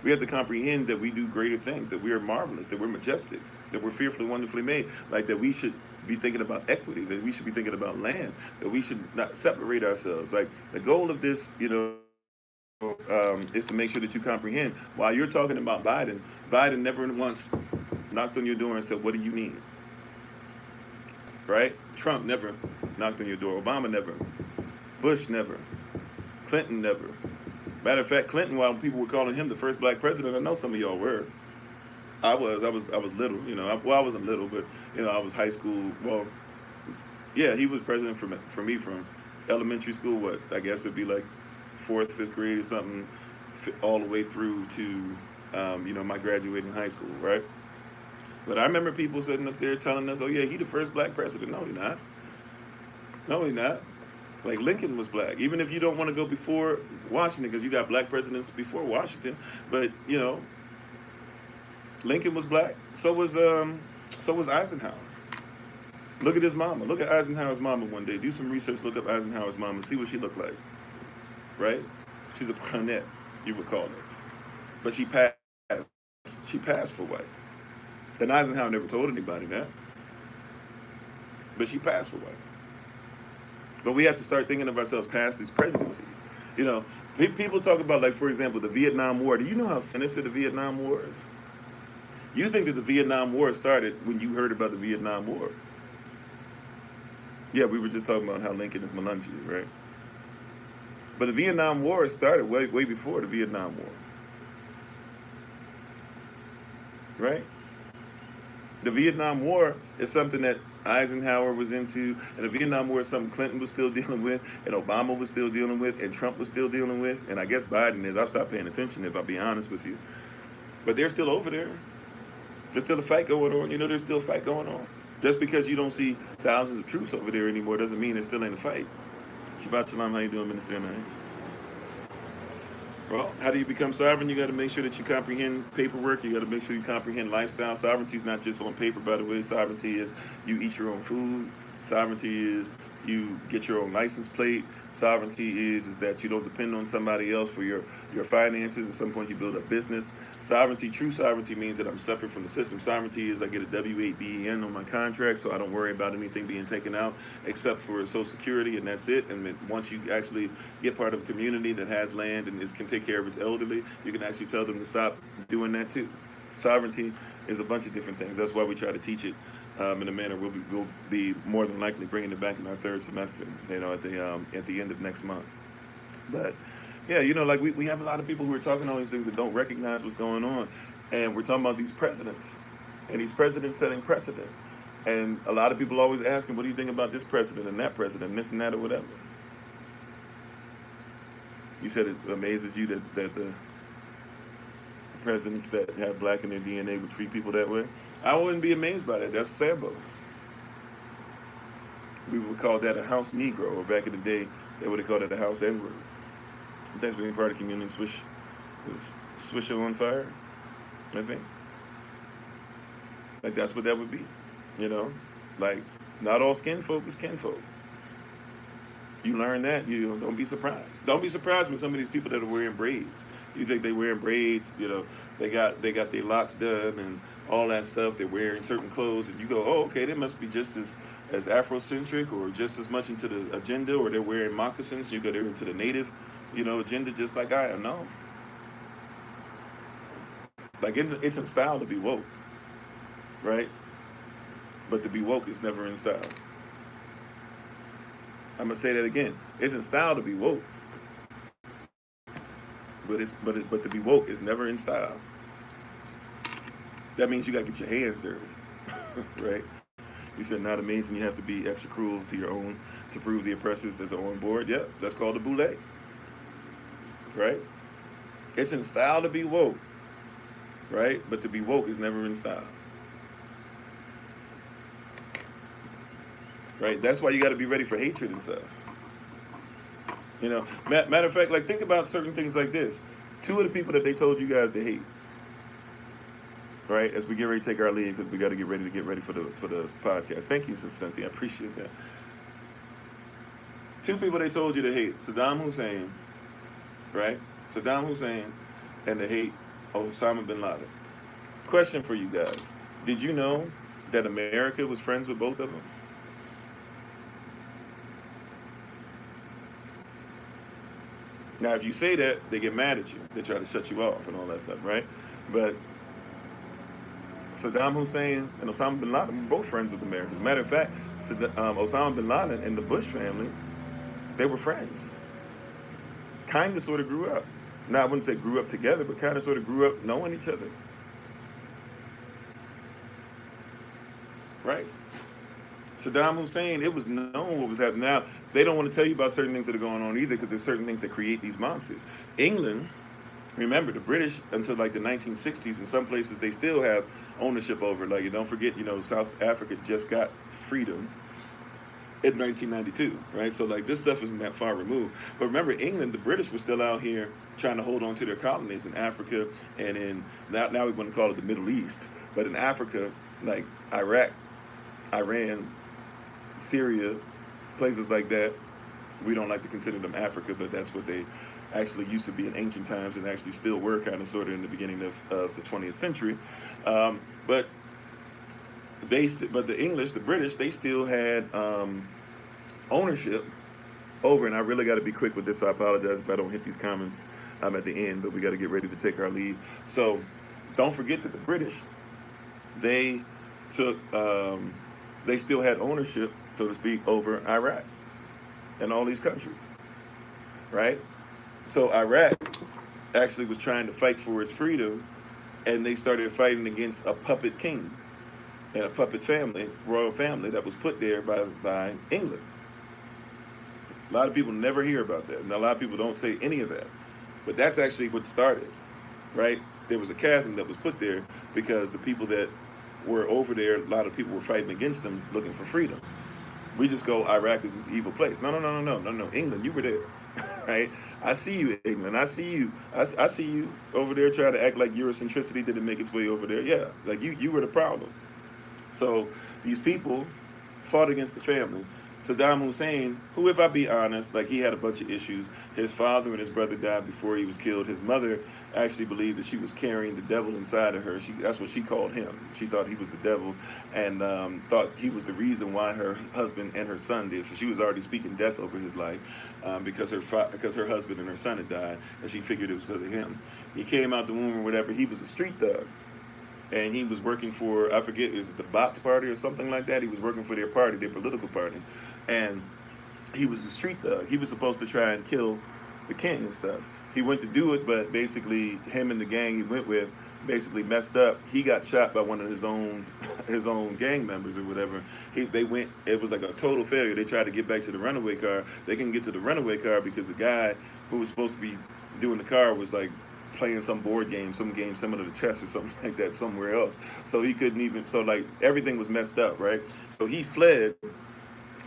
We have to comprehend that we do greater things, that we are marvelous, that we're majestic, that we're fearfully, wonderfully made, like that we should be thinking about equity, that we should be thinking about land, that we should not separate ourselves. Like the goal of this, is to make sure that you comprehend. While you're talking about Biden, Biden never once knocked on your door and said, "What do you need?" Right? Trump never knocked on your door. Obama never. Bush never. Clinton never. Matter of fact, Clinton, while people were calling him the first black president, I know some of y'all were. I was little, I wasn't little, but I was high school. Well, yeah, he was president for me from elementary school. What I guess it'd be like fourth, fifth grade or something, all the way through to my graduating high school, right? But I remember people sitting up there telling us, "Oh yeah, he the first black president." No, he's not. No, he's not. Like Lincoln was black. Even if you don't want to go before Washington, because you got black presidents before Washington, but Lincoln was black. So was Eisenhower. Look at his mama. Look at Eisenhower's mama one day. Do some research. Look up Eisenhower's mama. See what she looked like. Right? She's a brunette, you would call her. But she passed. She passed for white. And Eisenhower never told anybody that. But she passed for white. But we have to start thinking of ourselves past these presidencies. People talk about, like, for example, the Vietnam War. Do you know how sinister the Vietnam War is? You think that the Vietnam War started when you heard about the Vietnam War. Yeah, we were just talking about how Lincoln is Malungi, right? But the Vietnam War started way before the Vietnam War. Right? The Vietnam War is something that Eisenhower was into, and the Vietnam War is something Clinton was still dealing with, and Obama was still dealing with, and Trump was still dealing with, and I guess Biden is. I stopped paying attention, if I'll be honest with you. But they're still over there. There's still a fight going on. There's still a fight going on. Just because you don't see thousands of troops over there anymore doesn't mean there still ain't a fight. Shabbat Shalom, how you doing, Minister Nice? Well, how do you become sovereign? You got to make sure that you comprehend paperwork. You got to make sure you comprehend lifestyle. Sovereignty is not just on paper, by the way. Sovereignty is you eat your own food. Sovereignty is you get your own license plate. Sovereignty is that you don't depend on somebody else for your finances. At some point, you build a business. Sovereignty, true sovereignty, means that I'm separate from the system. Sovereignty is I get a W-8-BEN on my contract, so I don't worry about anything being taken out except for Social Security, and that's it. And then once you actually get part of a community that has land and can take care of its elderly, you can actually tell them to stop doing that too. Sovereignty is a bunch of different things. That's why we try to teach it in a manner we'll be more than likely bringing it back in our third semester, at the end of next month. But yeah, like we have a lot of people who are talking all these things that don't recognize what's going on, and we're talking about these presidents, and these presidents setting precedent, and a lot of people always asking, what do you think about this president and that president, and this and that or whatever. You said it amazes you that the presidents that have black in their DNA would treat people that way. I wouldn't be amazed by that. That's Sambo. We would call that a house Negro, or back in the day, they would have called it a house N-word. Thanks for being part of the community. Swish on fire, I think. Like, that's what that would be. Like, not all skin folk is kinfolk. You learn that, don't be surprised. Don't be surprised when some of these people that are wearing braids. You think they're wearing braids, they got their locks done and all that stuff. They're wearing certain clothes, and you go, oh, okay, they must be just as Afrocentric or just as much into the agenda, or they're wearing moccasins. You go, they're into the native, agenda just like I am. No. Like, it's in style to be woke, right? But to be woke is never in style. I'm gonna say that again. It's in style to be woke, but to be woke is never in style. That means you gotta get your hands dirty, right? You said not amazing. You have to be extra cruel to your own to prove the oppressors that are on board. Yep, that's called a boule, right? It's in style to be woke, right? But to be woke is never in style, right? That's why you got to be ready for hatred and stuff. You know, matter of fact, like think about certain things like this. Two of the people that they told you guys to hate, right? As we get ready to take our leave, because we got to get ready for the podcast. Thank you, Sister Cynthia. I appreciate that. Two people they told you to hate: Saddam Hussein, right? Saddam Hussein, and to hate Osama bin Laden. Question for you guys: did you know that America was friends with both of them? Now, if you say that, they get mad at you. They try to shut you off and all that stuff, right? But Saddam Hussein and Osama bin Laden were both friends with Americans. Matter of fact, Osama bin Laden and the Bush family, they were friends. Kind of sort of grew up. Now, I wouldn't say grew up together, but kind of sort of grew up knowing each other. Right? Saddam Hussein, it was known what was happening. Now, they don't want to tell you about certain things that are going on either, because there's certain things that create these monsters. England, remember, the British, until like the 1960s, in some places, they still have ownership over it. Like, don't forget, South Africa just got freedom in 1992, right? So, like, this stuff isn't that far removed. But remember, England, the British were still out here trying to hold on to their colonies in Africa and now we want to call it the Middle East. But in Africa, like Iraq, Iran, Syria, places like that, we don't like to consider them Africa, but that's what they actually used to be in ancient times and actually still were kind of sort of in the beginning of the 20th century. But the English, the British, they still had ownership over, and I really got to be quick with this, so I apologize if I don't hit these comments at the end, but we got to get ready to take our leave. So don't forget that the British, they still had ownership, so to speak, over Iraq and all these countries, right? So Iraq actually was trying to fight for its freedom, and they started fighting against a puppet king and a puppet family, royal family, that was put there by England. A lot of people never hear about that, and a lot of people don't say any of that. But that's actually what started, right? There was a chasm that was put there because the people that were over there, a lot of people were fighting against them, looking for freedom. We just go, Iraq is this evil place. No. England, you were there, right? I see you, England. I see you. I see you over there trying to act like Eurocentricity didn't make its way over there. Yeah, like you were the problem. So these people fought against the family. Saddam Hussein, who, if I be honest, like he had a bunch of issues. His father and his brother died before he was killed. His mother actually believed that she was carrying the devil inside of her. That's what she called him. She thought he was the devil and thought he was the reason why her husband and her son did. So she was already speaking death over his life because her husband and her son had died, and she figured it was because of him. He came out the womb or whatever. He was a street thug. And he was working for, I forget, is it the Bots Party or something like that? He was working for their party, their political party. And he was a street thug. He was supposed to try and kill the king and stuff. He went to do it, but basically him and the gang he went with basically messed up. He got shot by one of his own gang members or whatever. It was like a total failure. They tried to get back to the runaway car. They couldn't get to the runaway car because the guy who was supposed to be doing the car was like playing some board game, some game similar to chess or something like that somewhere else. So he couldn't even, so like everything was messed up, right? So he fled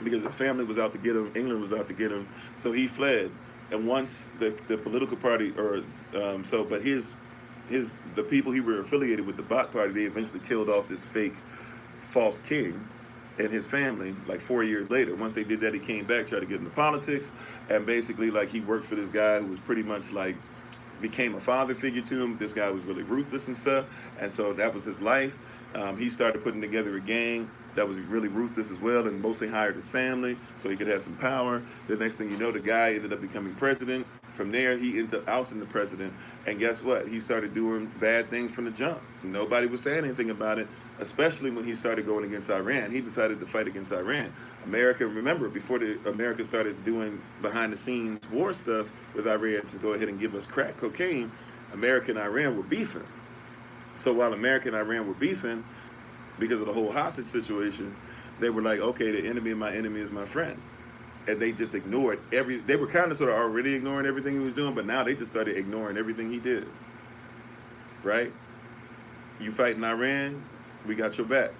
because his family was out to get him, England was out to get him, so he fled. And once the political party, but the people he were affiliated with, the Bot Party, they eventually killed off this fake false king and his family like 4 years later. Once they did that, he came back, tried to get into politics, and basically like he worked for this guy who was pretty much like became a father figure to him. This guy was really ruthless and stuff, and so that was his life. He started putting together a gang that was really ruthless as well, and mostly hired his family so he could have some power. The next thing you know, the guy ended up becoming president. From there, he ends up ousting the president, and guess what? He started doing bad things from the jump. Nobody was saying anything about it, especially when he started going against Iran. He decided to fight against Iran. America, remember, before America started doing behind-the-scenes war stuff with Iran to go ahead and give us crack cocaine, America and Iran were beefing. So while America and Iran were beefing, because of the whole hostage situation, they were like, okay, the enemy of my enemy is my friend. And they just ignored they were kind of sort of already ignoring everything he was doing, but now they just started ignoring everything he did. Right? You fight in Iran, we got your back.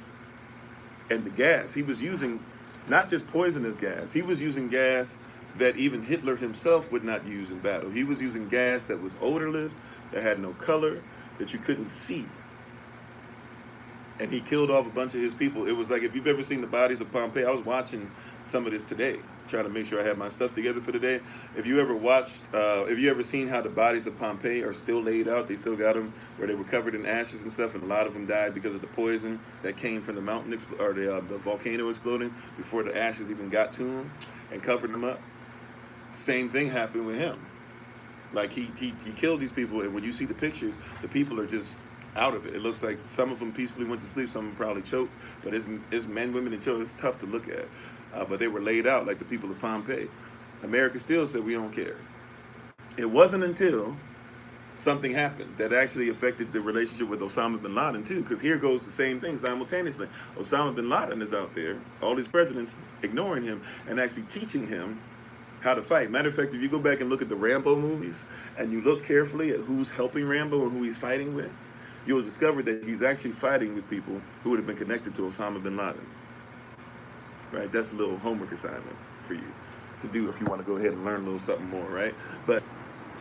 And the gas, he was using not just poisonous gas, he was using gas that even Hitler himself would not use in battle. He was using gas that was odorless, that had no color, that you couldn't see. And he killed off a bunch of his people. It was like, if you've ever seen the bodies of Pompeii, I was watching some of this today, trying to make sure I had my stuff together for today. If you ever seen how the bodies of Pompeii are still laid out, they still got them where they were covered in ashes and stuff, and a lot of them died because of the poison that came from the mountain or the volcano exploding before the ashes even got to them and covered them up. Same thing happened with him. Like he killed these people, and when you see the pictures, the people are just out of it. It looks like some of them peacefully went to sleep, some of them probably choked, but it's men, women, and children. It's tough to look at. But they were laid out like the people of Pompeii. America still said, we don't care. It wasn't until something happened that actually affected the relationship with Osama bin Laden too, because here goes the same thing simultaneously. Osama bin Laden is out there, all these presidents ignoring him and actually teaching him how to fight. Matter of fact, if you go back and look at the Rambo movies and you look carefully at who's helping Rambo and who he's fighting with, you'll discover that he's actually fighting with people who would have been connected to Osama bin Laden. Right? That's a little homework assignment for you to do if you want to go ahead and learn a little something more, right? But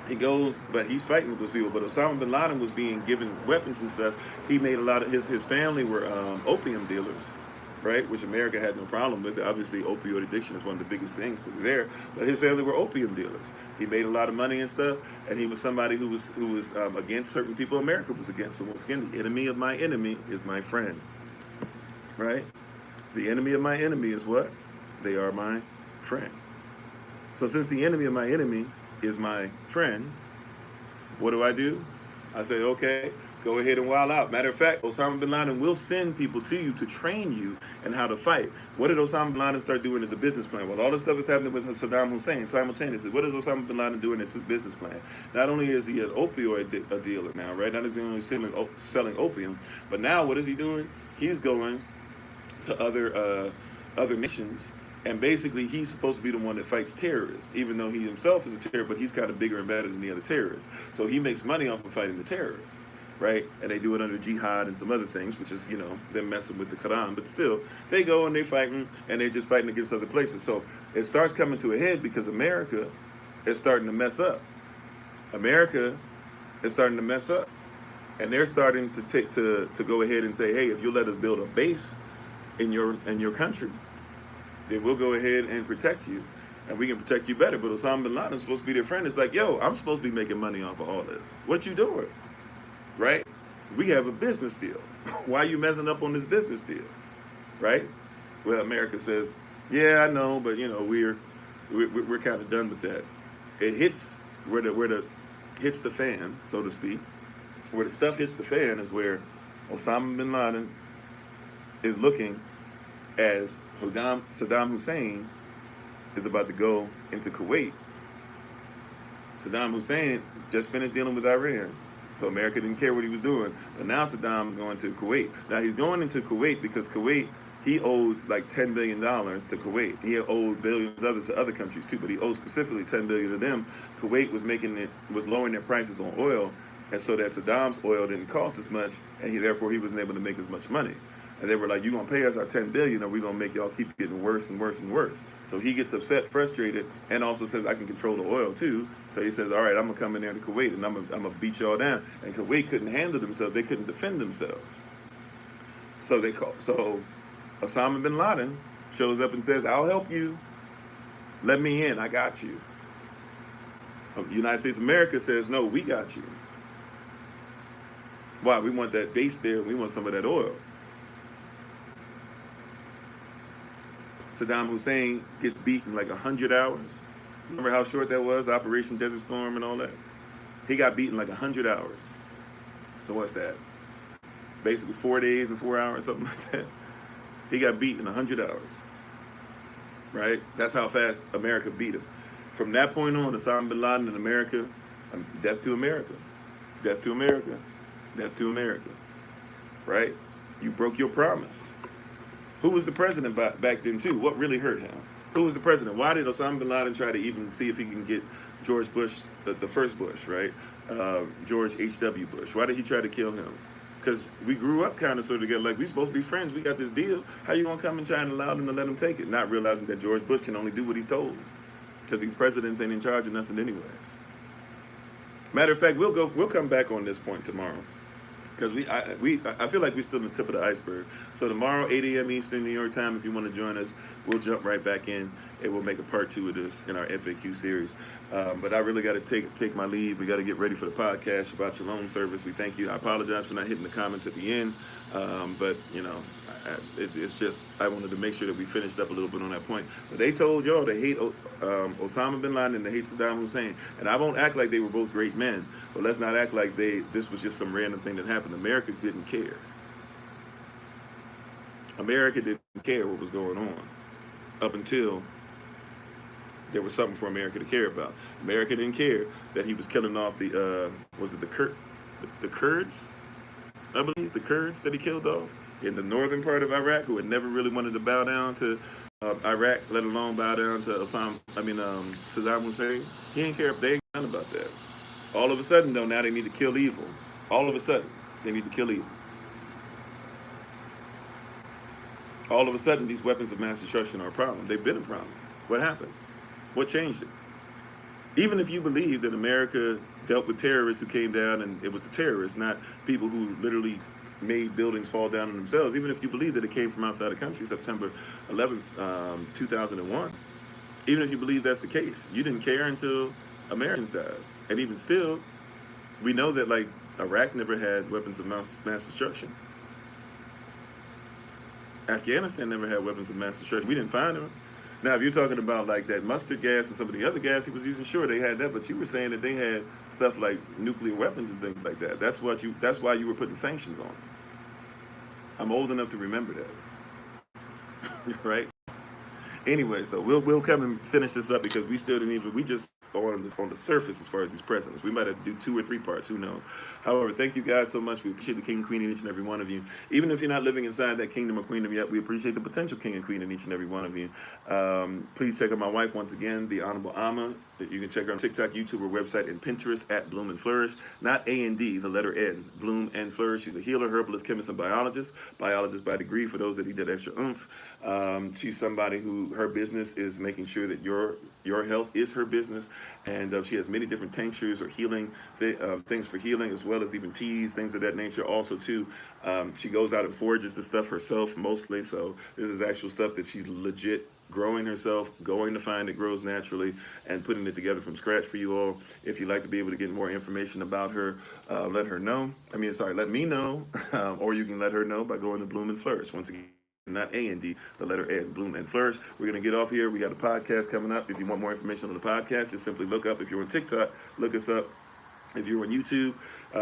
he's fighting with those people. But Osama bin Laden was being given weapons and stuff. He made a lot of his family were opium dealers, right? Which America had no problem with. Obviously, opioid addiction is one of the biggest things that were there. But his family were opium dealers. He made a lot of money and stuff, and he was somebody who was against certain people America was against. So once again, the enemy of my enemy is my friend, right? The enemy of my enemy is what? They are my friend. So since the enemy of my enemy is my friend, what do? I say, okay, go ahead and wild out. Matter of fact, Osama bin Laden will send people to you to train you in how to fight. What did Osama bin Laden start doing as a business plan? Well, all this stuff is happening with Saddam Hussein simultaneously. What is Osama bin Laden doing as his business plan? Not only is he an opioid dealer now, right? Not only is he selling opium, but now what is he doing? He's going to other nations, and basically he's supposed to be the one that fights terrorists, even though he himself is a terrorist, but he's kind of bigger and better than the other terrorists. So he makes money off of fighting the terrorists, right? And they do it under jihad and some other things, which is, them messing with the Quran, but still, they go and they fighting, and they're just fighting against other places. So it starts coming to a head because America is starting to mess up. America is starting to mess up. And they're starting to go ahead and say, hey, if you let us build a base in your country, then we'll go ahead and protect you, and we can protect you better. But Osama bin Laden is supposed to be their friend. It's like, yo, I'm supposed to be making money off of all this. What you doing? Right? We have a business deal. Why are you messing up on this business deal? Right? Well, America says, yeah, I know, but we're kind of done with that. It hits where the hits the fan, so to speak. Where the stuff hits the fan is where Osama bin Laden is looking as Saddam Hussein is about to go into Kuwait. Saddam Hussein just finished dealing with Iran, so America didn't care what he was doing. But now Saddam's going to Kuwait. Now he's going into Kuwait because Kuwait, he owed like $10 billion to Kuwait. He owed billions others to other countries too, but he owed specifically $10 billion to them. Kuwait was lowering their prices on oil, and so that Saddam's oil didn't cost as much, and therefore he wasn't able to make as much money. And they were like, you're going to pay us our $10 billion, or we're going to make y'all keep getting worse and worse and worse. So he gets upset, frustrated, and also says, I can control the oil too. So he says, all right, I'm going to come in there to Kuwait, and I'm going to beat y'all down. And Kuwait couldn't handle themselves. They couldn't defend themselves. So Osama bin Laden shows up and says, I'll help you. Let me in. I got you. The United States of America says, no, we got you. Why? We want that base there. We want some of that oil. Saddam Hussein gets beat in like 100 hours. Remember how short that was? Operation Desert Storm and all that? He got beaten like 100 hours. So what's that? Basically 4 days and 4 hours, something like that. He got beat in 100 hours. Right? That's how fast America beat him. From that point on, Osama bin Laden in America, death to America. Death to America. Death to America. Right? You broke your promise. Who was the president back then too? What really hurt him? Who was the president? Why did Osama bin Laden try to even see if he can get George Bush, the first Bush, right? George H.W. Bush. Why did he try to kill him? Because we grew up kind of sort of together, like we supposed to be friends. We got this deal. How you gonna come and try and allow them to let him take it? Not realizing that George Bush can only do what he's told, because these presidents ain't in charge of nothing anyways. Matter of fact, we'll come back on this point tomorrow, because I feel like we're still on the tip of the iceberg. So tomorrow, 8 a.m. Eastern New York time, if you want to join us, we'll jump right back in and we'll make a part 2 of this in our FAQ series. But I really got to take my leave. We got to get ready for the podcast about Shalom service. We thank you. I apologize for not hitting the comments at the end, but you know, it's just I wanted to make sure that we finished up a little bit on that point. But they told y'all they hate Osama bin Laden and they hate Saddam Hussein, and I won't act like they were both great men, but let's not act like this was just some random thing that happened. America didn't care. America didn't care what was going on up until there was something for America to care about. America didn't care that he was killing off the Kurds, I believe, the Kurds that he killed off in the northern part of Iraq, who had never really wanted to bow down to Iraq, let alone bow down to Saddam Hussein. He didn't care if they ain't done about that. All of a sudden, though, now they need to kill evil. All of a sudden, they need to kill evil. All of a sudden, these weapons of mass destruction are a problem. They've been a problem. What happened? What changed it? Even if you believe that America dealt with terrorists who came down and it was the terrorists, not people who literally made buildings fall down on themselves, even if you believe that it came from outside the country, September 11th, 2001, even if you believe that's the case, you didn't care until Americans died. And even still, we know that like Iraq never had weapons of mass destruction. Afghanistan never had weapons of mass destruction. We didn't find them. Now, if you're talking about like that mustard gas and some of the other gas he was using, sure, they had that, but you were saying that they had stuff like nuclear weapons and things like that. That's why you were putting sanctions on them. I'm old enough to remember that. Right? Anyways, though, we'll come and finish this up because we still didn't even, we just on the surface as far as these presidents. We might have to do 2 or 3 parts, who knows. However, thank you guys so much. We appreciate the king and queen in each and every one of you. Even if you're not living inside that kingdom or queendom yet, we appreciate the potential king and queen in each and every one of you. Please check out my wife once again, the Honorable Amma. You can check her on TikTok, YouTube, or website, and Pinterest at Bloom and Flourish. Not A&D, the letter N. Bloom and Flourish. She's a healer, herbalist, chemist, and biologist. Biologist by degree for those that need that extra oomph. She's somebody who her business is making sure that your health is her business, and she has many different tinctures or healing things for healing, as well as even teas, things of that nature. Also, too, she goes out and forages the stuff herself mostly. So this is actual stuff that she's legit growing herself, going to find it grows naturally, and putting it together from scratch for you all. If you'd like to be able to get more information about her, let me know, or you can let her know by going to Bloom and Flourish. Once again, not A&D, the letter N, Bloom and Flourish. We're going to get off here. We got a podcast coming up. If you want more information on the podcast, just simply look up. If you're on TikTok, look us up. If you're on YouTube,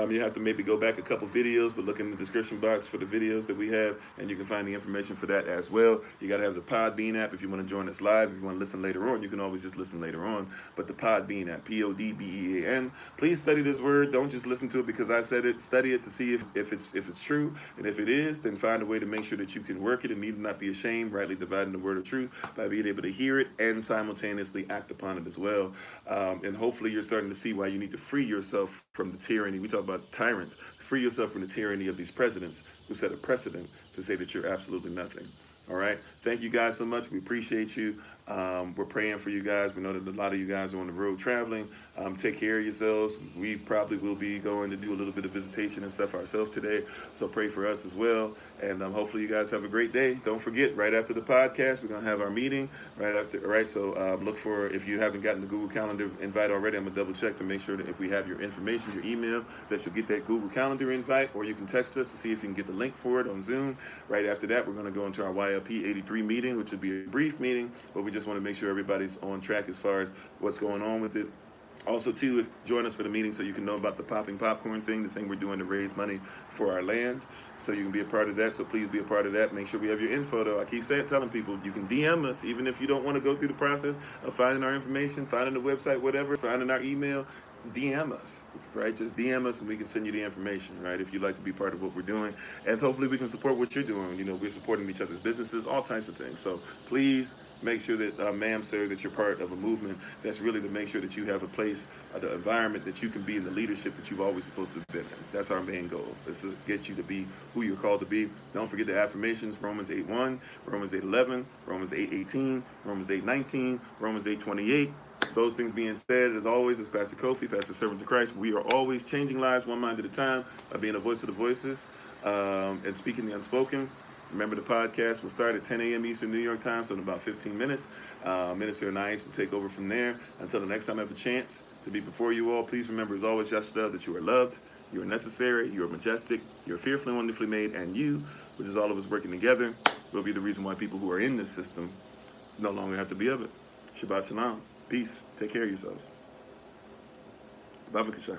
you have to maybe go back a couple videos, but look in the description box for the videos that we have, and you can find the information for that as well. You got to have the Podbean app if you want to join us live. If you want to listen later on, you can always just listen later on. But the Podbean app, Podbean. Please study this word. Don't just listen to it because I said it. Study it to see if it's true, and if it is, then find a way to make sure that you can work it and need not be ashamed, rightly dividing the word of truth by being able to hear it and simultaneously act upon it as well. And hopefully you're starting to see why you need to free yourself from the tyranny. We talk about tyrants. Free yourself from the tyranny of these presidents who set a precedent to say that you're absolutely nothing. All right. Thank you guys so much. We appreciate you. We're praying for you guys. We know that a lot of you guys are on the road traveling. Take care of yourselves. We probably will be going to do a little bit of visitation and stuff ourselves today. So pray for us as well. And hopefully you guys have a great day. Don't forget, right after the podcast, we're going to have our meeting right after. All right. So look for, if you haven't gotten the Google Calendar invite already, I'm going to double check to make sure that if we have your information, your email, that you'll get that Google Calendar invite, or you can text us to see if you can get the link for it on Zoom. Right after that, we're going to go into our YLP 83 meeting, which will be a brief meeting, but we just want to make sure everybody's on track as far as what's going on with it. Also, too, join us for the meeting so you can know about the popping popcorn thing, the thing we're doing to raise money for our land. So you can be a part of that. So please be a part of that. Make sure we have your info, though. I keep telling people, you can DM us, even if you don't want to go through the process of finding our information, finding the website, whatever, finding our email. DM us, right? Just DM us and we can send you the information, right? If you'd like to be part of what we're doing. And hopefully we can support what you're doing. You know, we're supporting each other's businesses, all types of things. So please make sure that, ma'am, sir, that you're part of a movement that's really to make sure that you have a place, the environment that you can be in the leadership that you've always supposed to have been in. That's our main goal, is to get you to be who you're called to be. Don't forget the affirmations, Romans 8:1, Romans 8:11, Romans 8:18, Romans 8:19, Romans 8:28. Those things being said, as always, as Pastor Kofi, Pastor Servant of Christ, we are always changing lives one mind at a time by being a voice of the voices and speaking the unspoken. Remember, the podcast will start at 10 a.m. Eastern New York time, so in about 15 minutes. Minister Anais will take over from there. Until the next time I have a chance to be before you all, please remember, as always, Yashda, that you are loved, you are necessary, you are majestic, you are fearfully and wonderfully made, and you, which is all of us working together, will be the reason why people who are in this system no longer have to be of it. Shabbat Shalom. Peace. Take care of yourselves. Bavakasha.